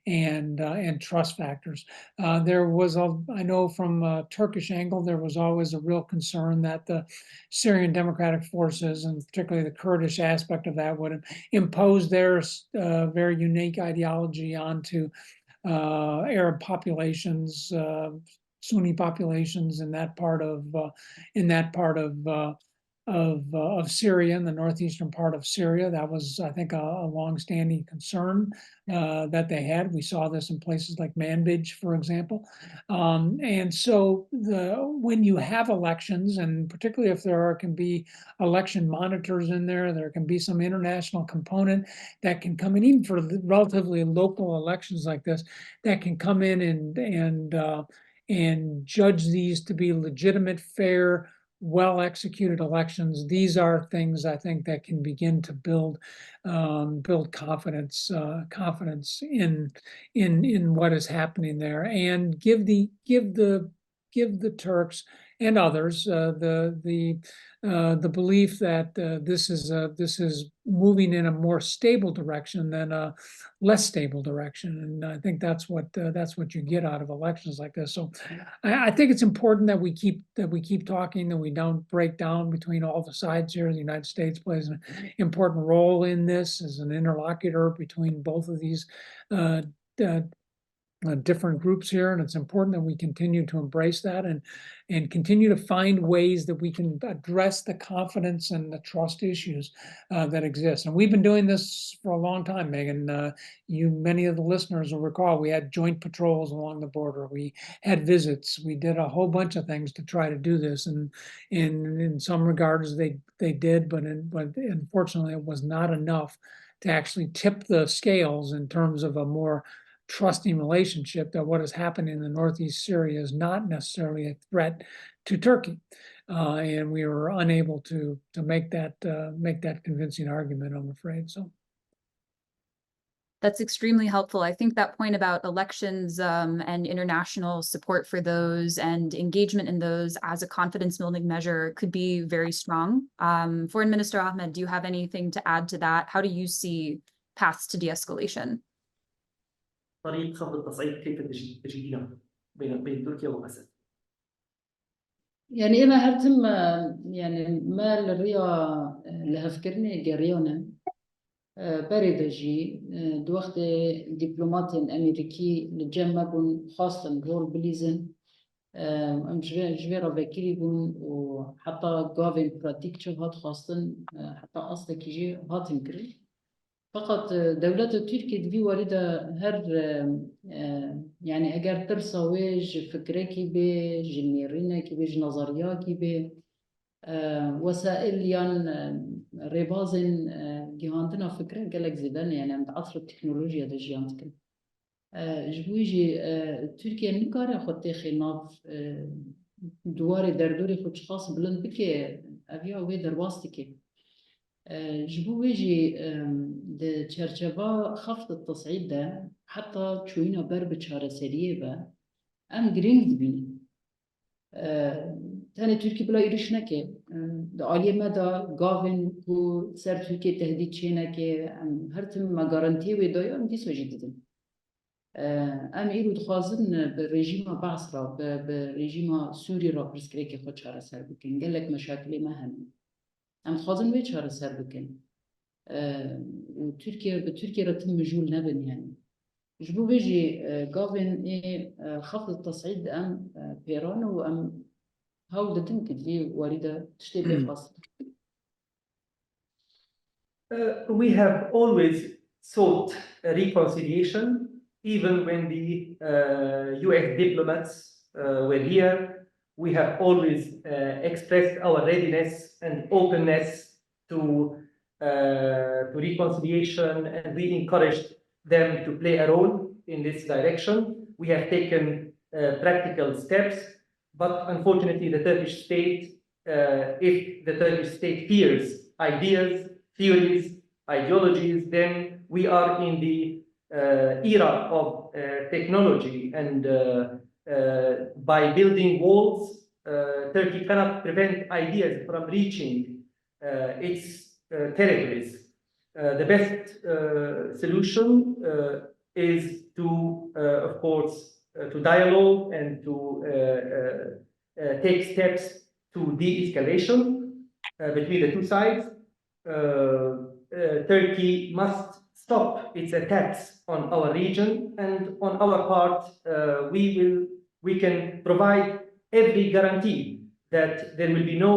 and trust factors. I know from a Turkish angle, there was always a real concern that the Syrian Democratic Forces, and particularly the Kurdish aspect of that, would impose their very unique ideology onto Arab populations, Sunni populations in that part of Syria, in the northeastern part of Syria. That was, I think, a longstanding concern that they had. We saw this in places like Manbij, for example. And so when you have elections, and particularly if there can be election monitors in there can be some international component that can come in, even for relatively local elections like this, that can come in and judge these to be legitimate, fair, well-executed elections. These are things I think that can begin to build confidence in what is happening there, and give the Turks and others the belief that this is moving in a more stable direction than a less stable direction. And I think that's what you get out of elections like this. So I think it's important that we keep talking, that we don't break down between all the sides here. The United States plays an important role in this as an interlocutor between both of these different groups here, and it's important that we continue to embrace that and continue to find ways that we can address the confidence and the trust issues that exist. And we've been doing this for a long time, Megan. Many of the listeners will recall we had joint patrols along the border. We had visits. We did a whole bunch of things to try to do this, and in some regards they did, but unfortunately it was not enough to actually tip the scales in terms of a more trusting relationship that what is happening in the northeast Syria is not necessarily a threat to Turkey, and we were unable to make that convincing argument, I'm afraid. So that's extremely helpful. I think that point about elections and international support for those and engagement in those as a confidence building measure could be very strong. Foreign Minister Ahmed, do you have anything to add to that? How do you see paths to de-escalation? طريق خفض التصعيد كيف تجدينه بين تركيا وأسد؟ يعني إذا هرتم يعني ما الريا لها فكرني جريونا باردجي دوقت دبلومات أمريكي لجمعون خاصة رول بليزن أم جويرة بكيري بون وحتى جوفين براتيكتشر هات خاصة حتى أصلا كيجي هات مكري. فقط دولة تركيا دبي واردة هر يعني اگر ترسويج فكرة كي بي جنيرينة كي بي نظرية كي بي وسائل يان ريبازن جهاندنا فكرة قالك زبان يعني عند عصر التكنولوجيا دا جهاندكن جبويجي تركيا نكاري خطي خلاف دوار دردوري خود خاص بلند بكي أبيع ويدر واستكي جبو ويجي ده تشرشبا خفض التصعيد ده حتى تشوينا برب شهر سرية با أم جرينج بيني تاني تركي بلا يرش نكي ده عالية مدى قاوين كو سر تركي تهديد شينكي هرتم ما غارانتي ويدايا أم ديس وجددن ام ایرو دخوازن به رژیم بعث را به رژیم سوری را پرسکری که خود چاره سر بکن گلک مشاکلی ما هم ام خوازن وی چاره سر بکن و ترکیه به ترکیه را تم مجول نبن يعني جبو بيجي قابن خفض التصعيد ام بيران و ام هاو دتنك اللي واردة تشتي بفاصل. We have always sought a reconciliation. Even when the U.S. diplomats were here, we have always expressed our readiness and openness to reconciliation, and we encouraged them to play a role in this direction. We have taken practical steps, but unfortunately, the Turkish state, if the Turkish state fears ideas, theories, ideologies, then we are in the era of technology, and by building walls, Turkey cannot prevent ideas from reaching its territories. The best solution is to, of course, to dialogue and to take steps to de-escalation between the two sides. Turkey must stop its attacks on our region, and on our part, we can provide every guarantee that there will be no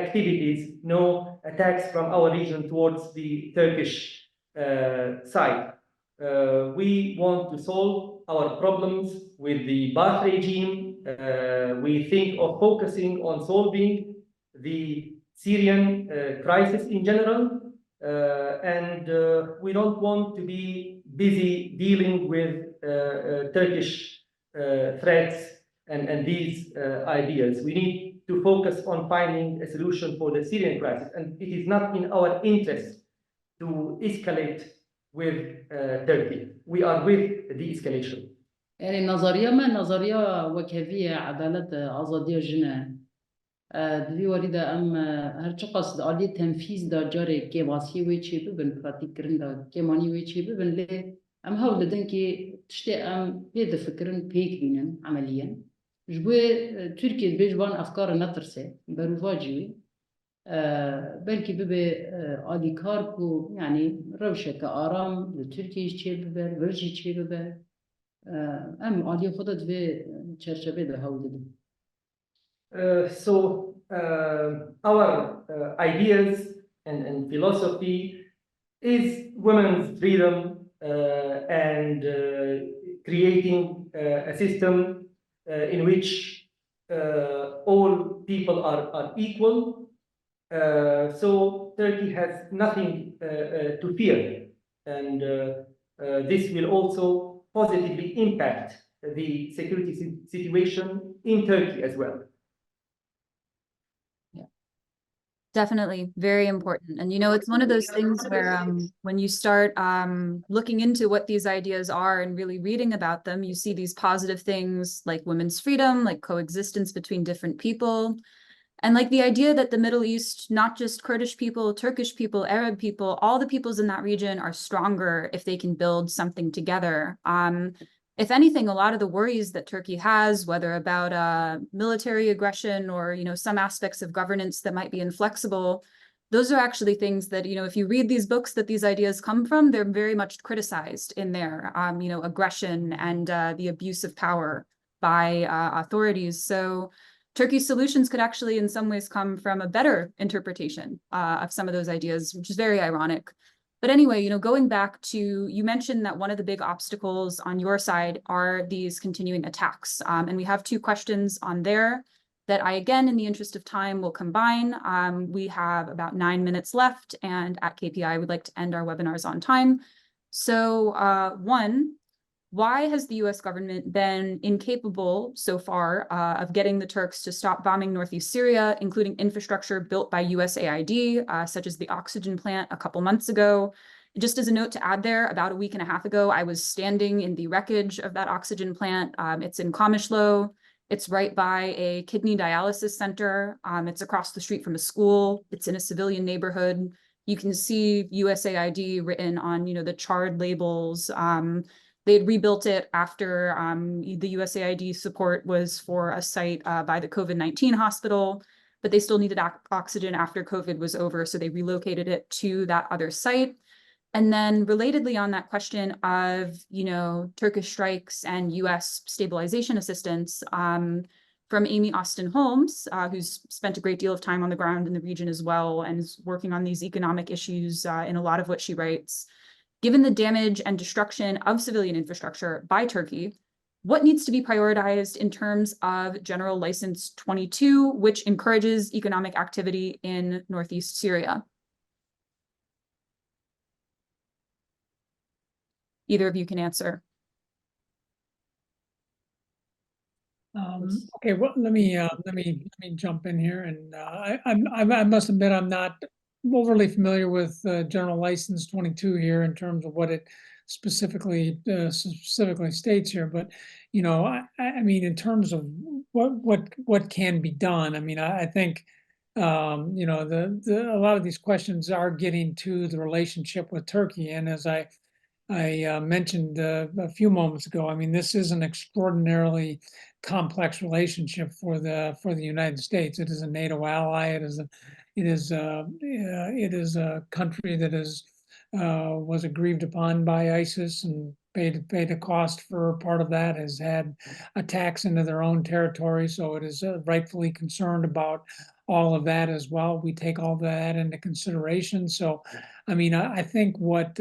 activities, no attacks from our region towards the Turkish side. We want to solve our problems with the Ba'ath regime. We think of focusing on solving the Syrian crisis in general. And we don't want to be busy dealing with Turkish threats and these ideas. We need to focus on finding a solution for the Syrian crisis, and it is not in our interest to escalate with Turkey. We are with de-escalation. يعني نظرية ما نظرية وكافية عدالة آزادية جنة دوی وریده ام هر چه قصد عالی تنفیذ دا جاره که واسی وی چی ببن پراتیک کرن دا که مانی وی چی ببن لی ام هاو لدن که تشتی ام بید فکرن پیک بینن عمليا جبوه ترکیه بیجوان افکار نترسه بروفاجی بلکه ببه عالی کار کو يعني روشه که آرام لترکیه چی ببه ورجی چی ببه ام عالی خودت به چرچبه ده هاو لدن Our ideas and philosophy is women's freedom and creating a system in which all people are equal. So Turkey has nothing to fear, and this will also positively impact the security situation in Turkey as well. Definitely very important. And, you know, it's one of those things where when you start looking into what these ideas are and really reading about them, you see these positive things like women's freedom, like coexistence between different people. And like the idea that the Middle East, not just Kurdish people, Turkish people, Arab people, all the peoples in that region are stronger if they can build something together. If anything, a lot of the worries that Turkey has, whether about military aggression or, you know, some aspects of governance that might be inflexible, those are actually things that, you know, if you read these books that these ideas come from, they're very much criticized in there, you know, aggression and the abuse of power by authorities. So Turkey's solutions could actually in some ways come from a better interpretation of some of those ideas, which is very ironic. But anyway, you know, going back to, you mentioned that one of the big obstacles on your side are these continuing attacks. And we have two questions on there that I, again, in the interest of time, will combine. We have about 9 minutes left, and at KPI, we'd like to end our webinars on time. So one, why has the US government been incapable so far of getting the Turks to stop bombing northeast Syria, including infrastructure built by USAID, such as the oxygen plant a couple months ago? Just as a note to add there, about a week and a half ago, I was standing in the wreckage of that oxygen plant. It's in Kamishlo. It's right by a kidney dialysis center. It's across the street from a school. It's in a civilian neighborhood. You can see USAID written on, the charred labels. They'd rebuilt it after the USAID support was for a site by the COVID-19 hospital, but they still needed oxygen after COVID was over, so they relocated it to that other site. And then relatedly on that question of, Turkish strikes and US stabilization assistance, from Amy Austin Holmes, who's spent a great deal of time on the ground in the region as well, and is working on these economic issues in a lot of what she writes. Given the damage and destruction of civilian infrastructure by Turkey, what needs to be prioritized in terms of General License 22, which encourages economic activity in northeast Syria? Either of you can answer. Okay, well, let me jump in here, and I must admit I'm not overly familiar with General License 22 here in terms of what it specifically states here. But I mean, in terms of what can be done, I mean, I think a lot of these questions are getting to the relationship with Turkey, and as I mentioned a few moments ago, I mean, this is an extraordinarily complex relationship for the United States. It is a NATO ally. It is a country that was aggrieved upon by ISIS and paid a cost for part of that. Has had attacks into their own territory, so it is rightfully concerned about all of that as well. We take all that into consideration. So, I mean, I think what's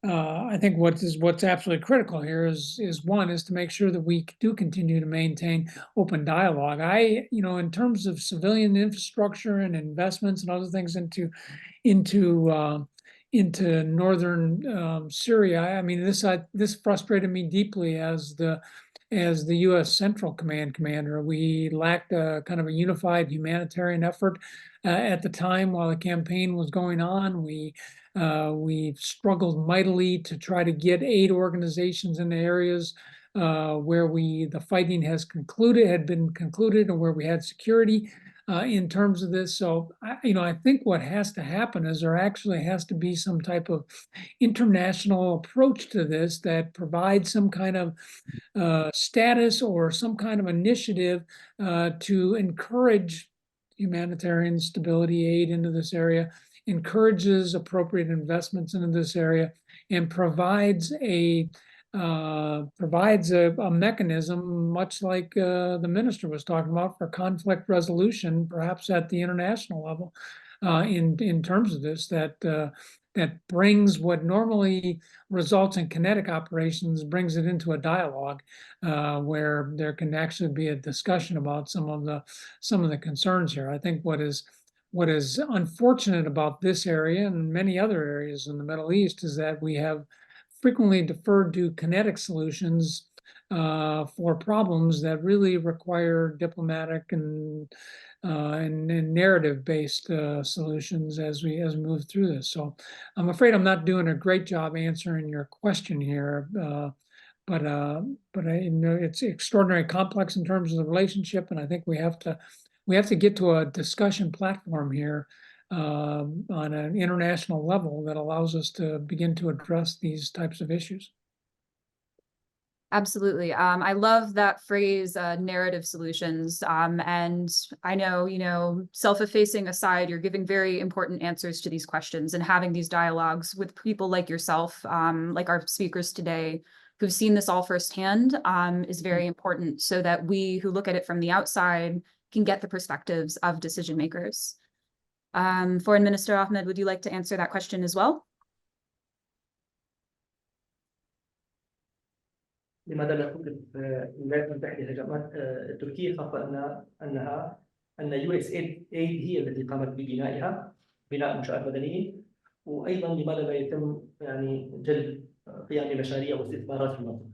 absolutely critical here is to make sure that we do continue to maintain open dialogue. In terms of civilian infrastructure and investments and other things into northern Syria, I mean, this frustrated me deeply as the U.S. Central Command commander. We lacked a kind of a unified humanitarian effort at the time while the campaign was going on. We've struggled mightily to try to get aid organizations in the areas where the fighting had been concluded, and where we had security in terms of this. So, I think what has to happen is there actually has to be some type of international approach to this that provides some kind of status or some kind of initiative to encourage humanitarian stability aid into this area, encourages appropriate investments into this area, and provides a mechanism, much like the minister was talking about, for conflict resolution, perhaps at the international level, in terms of this, that brings what normally results in kinetic operations, brings it into a dialogue where there can actually be a discussion about some of the concerns here. I think what is unfortunate about this area and many other areas in the Middle East is that we have frequently deferred to kinetic solutions for problems that really require diplomatic and narrative-based solutions as we move through this. So I'm afraid I'm not doing a great job answering your question here, but it's extraordinarily complex in terms of the relationship, and I think we have to get to a discussion platform here on an international level that allows us to begin to address these types of issues. Absolutely. I love that phrase, narrative solutions. And I know, self-effacing aside, you're giving very important answers to these questions, and having these dialogues with people like yourself, like our speakers today, who've seen this all firsthand, is very important, so that we who look at it from the outside can get the perspectives of decision makers. Foreign Minister Ahmed, would you like to answer that question as well? لماذا لا توقف الولايات المتحدة هجمات تركيا، خاصة أن USAID هي التي قامت ببنائها، بناء منشآت مدنية، وأيضا لماذا لا يتم جلب قيام مشاريع واستثمارات في المنطقة؟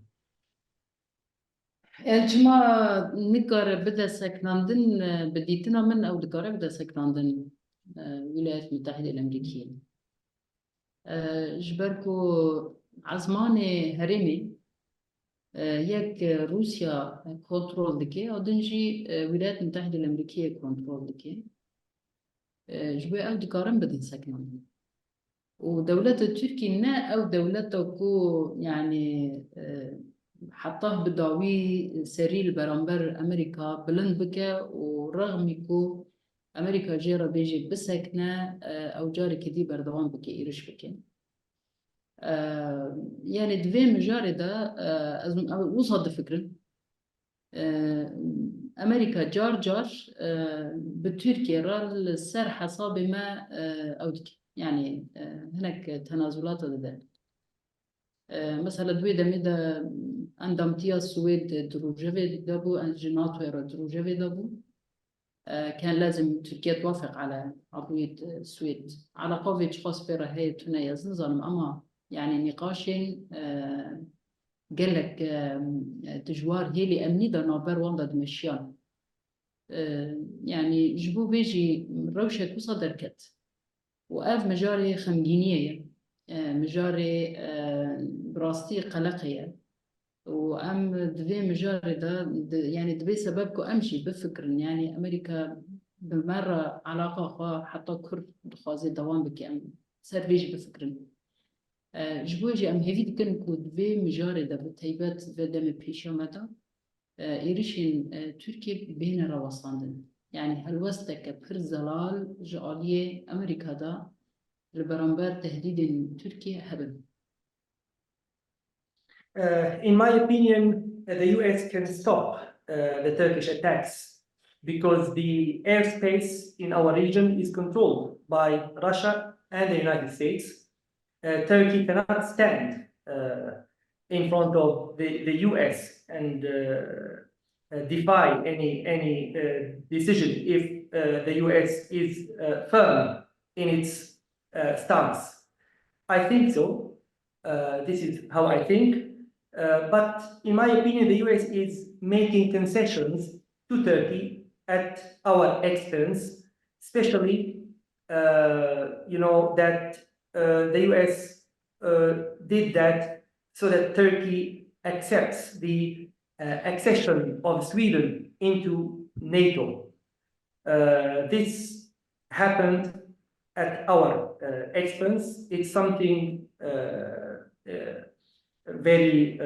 الجماعة نقدر بدأ سكناندن بديتنا من أو دقارة بدأ سكناندن الولايات المتحدة الأمريكية جبركو عزمان هرمي يك روسيا كنترول دكي أو دنجي الولايات المتحدة الأمريكية كنترول دكي جبوا أو دقارة بدأ سكناندن ودولة تركيا نا أو دولة كو يعني حطاه بداوي سرير برامبر أمريكا بلند بكا ورغم كو أمريكا جيرا بيجي بسكنا أو جاري كدي بردوان بكا إيرش بكا يعني دوي مجاري دا وصد فكرة أمريكا جار بتركيا رال السر حساب ما أو دكي يعني هناك تنازلات ذا مثلا دويدا ميدا عندهم تيا السويد دروجيفي دابو الجنات ويرا دروجيفي دابو كان لازم تركيا توافق على عضوية السويد على قوة خاص بيرا هي تنا يزنزل أما يعني نقاشين قال لك تجوار هي اللي أمني دا نوبر واندا دمشيان يعني جبو بيجي روشة وصدر كت وأف مجاري خمجينية مجاري براستي قلقية وأم دبي مجاري ده يعني دبي سببكو أمشي بفكر يعني أمريكا بمرة علاقة خوا حتى كرد خازي دوام بكي أم سربيج بفكر جبوجي أم هيفيد كنكو دبي مجاري ده بتيبات بدم بيشا مدى إيريشين تركيا بين رواساندن يعني هالوستك بخر زلال جعالية أمريكا ده لبرامبر تهديد تركيا هبل. In my opinion, the U.S. can stop the Turkish attacks because the airspace in our region is controlled by Russia and the United States. Turkey cannot stand in front of the U.S. and defy any decision if the U.S. is firm in its stance. I think so. This is how I think. But in my opinion, the U.S. is making concessions to Turkey at our expense, especially, that the U.S. did that so that Turkey accepts the accession of Sweden into NATO. This happened at our expense. It's something very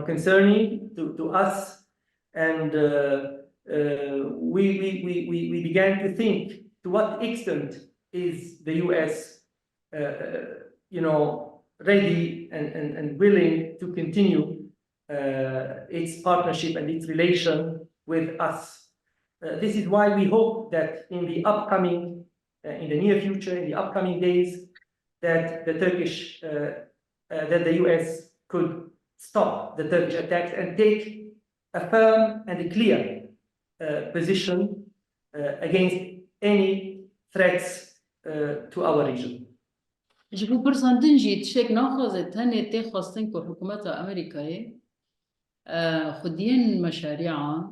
concerning to us, and we began to think to what extent is the U.S. ready and willing to continue its partnership and its relation with us. This is why we hope that in the near future, in the upcoming days, that the U.S. could stop the Turkish attacks and take a firm and a clear position against any threats to our region. جبو برسان دنجي تشيك ناخذ تاني تي خاصتين كو حكومات أمريكاية خدين مشاريع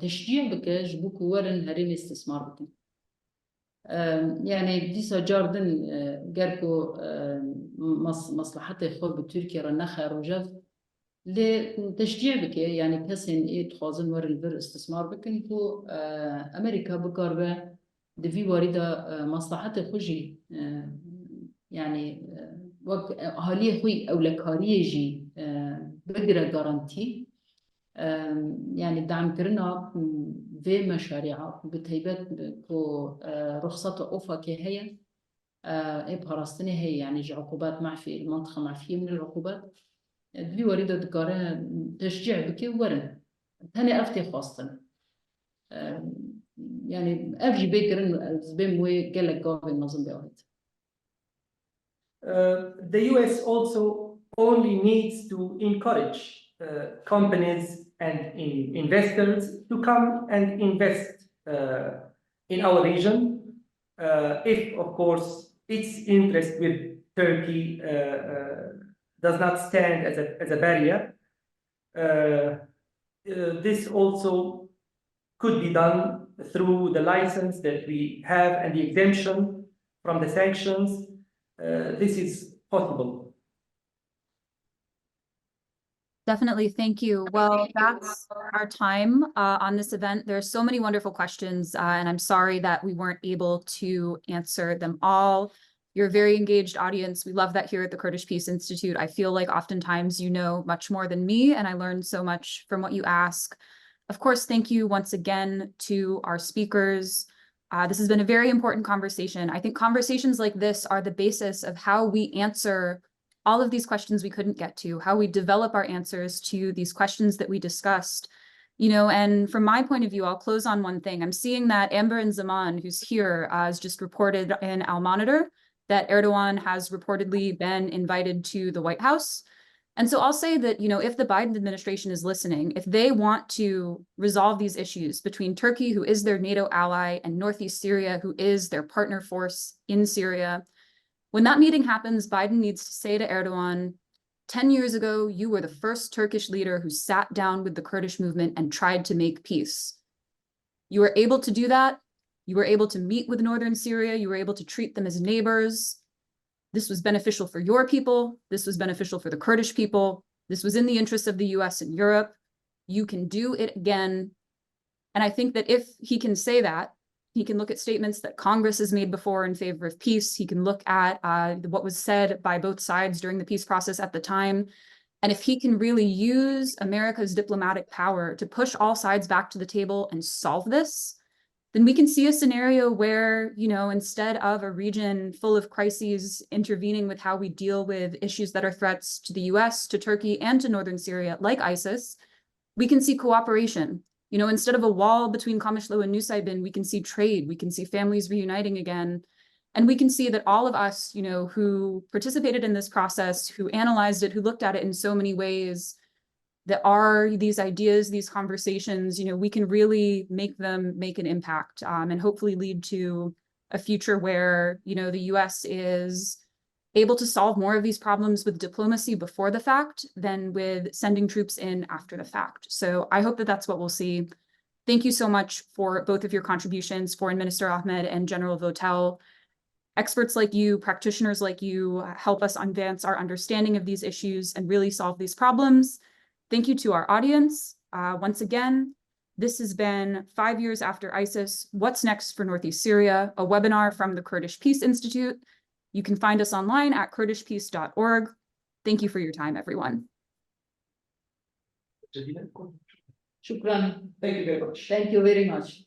تشجيع بك جبو كورن هرين استثمار بك يعني ديسا جاردن جاركو مصلحتي خود بتركيا رنخا رجف لتشجيع بك يعني كسن إيه تخازن ور البر استثمار بك إنكو أمريكا بقربة دفي واردة مصلحتي خوجي يعني وقت أهالي خوي أو لكاريه جي بقرا جارانتي يعني دعم كرنا في مشاريع بتهيبات كو رخصة أوفا كهية إبهارستني هي يعني عقوبات معفي المنطقة معفية من العقوبات دبي وريدة دكارة تشجيع بكي ورن هني أفتي خاصة يعني أفجي بيكرن زبين وي قالك قابل نظم بيوهد. The U.S. also only needs to encourage companies and investors to come and invest in our region, if, of course, its interest with Turkey does not stand as a barrier. this also could be done through the license that we have and the exemption from the sanctions. This is possible. Definitely, thank you. Well, that's our time on this event. There are so many wonderful questions, and I'm sorry that we weren't able to answer them all. You're a very engaged audience. We love that here at the Kurdish Peace Institute. I feel like oftentimes you know much more than me, and I learned so much from what you ask. Of course, thank you once again to our speakers. This has been a very important conversation. I think conversations like this are the basis of how we answer all of these questions we couldn't get to, how we develop our answers to these questions that we discussed. You know, and from my point of view, I'll close on one thing. I'm seeing that Amber and Zaman, who's here, has just reported in Al Monitor that Erdogan has reportedly been invited to the White House. And so I'll say that, you know, if the Biden administration is listening, if they want to resolve these issues between Turkey, who is their NATO ally, and Northeast Syria, who is their partner force in Syria, when that meeting happens, Biden needs to say to Erdogan, 10 years ago, you were the first Turkish leader who sat down with the Kurdish movement and tried to make peace. You were able to do that. You were able to meet with northern Syria. You were able to treat them as neighbors. This was beneficial for your people. This was beneficial for the Kurdish people. This was in the interest of the US and Europe. You can do it again. And I think that if he can say that, he can look at statements that Congress has made before in favor of peace. He can look at what was said by both sides during the peace process at the time. And if he can really use America's diplomatic power to push all sides back to the table and solve this, then we can see a scenario where, you know, instead of a region full of crises intervening with how we deal with issues that are threats to the US, to Turkey, and to northern Syria, like ISIS, we can see cooperation. You know, instead of a wall between Qamishlo and Nusaybin, we can see trade, we can see families reuniting again. And we can see that all of us, you know, who participated in this process, who analyzed it, who looked at it in so many ways, that are these ideas, these conversations, you know, we can really make them make an impact and hopefully lead to a future where, you know, the US is able to solve more of these problems with diplomacy before the fact than with sending troops in after the fact. So I hope that that's what we'll see. Thank you so much for both of your contributions, Foreign Minister Ahmed and General Votel. Experts like you, practitioners like you, help us advance our understanding of these issues and really solve these problems. Thank you to our audience. Once again, this has been 5 years after ISIS, What's Next for Northeast Syria, a webinar from the Kurdish Peace Institute. You can find us online at kurdishpeace.org. Thank you for your time, everyone. Shukran. Thank you very much. Thank you very much.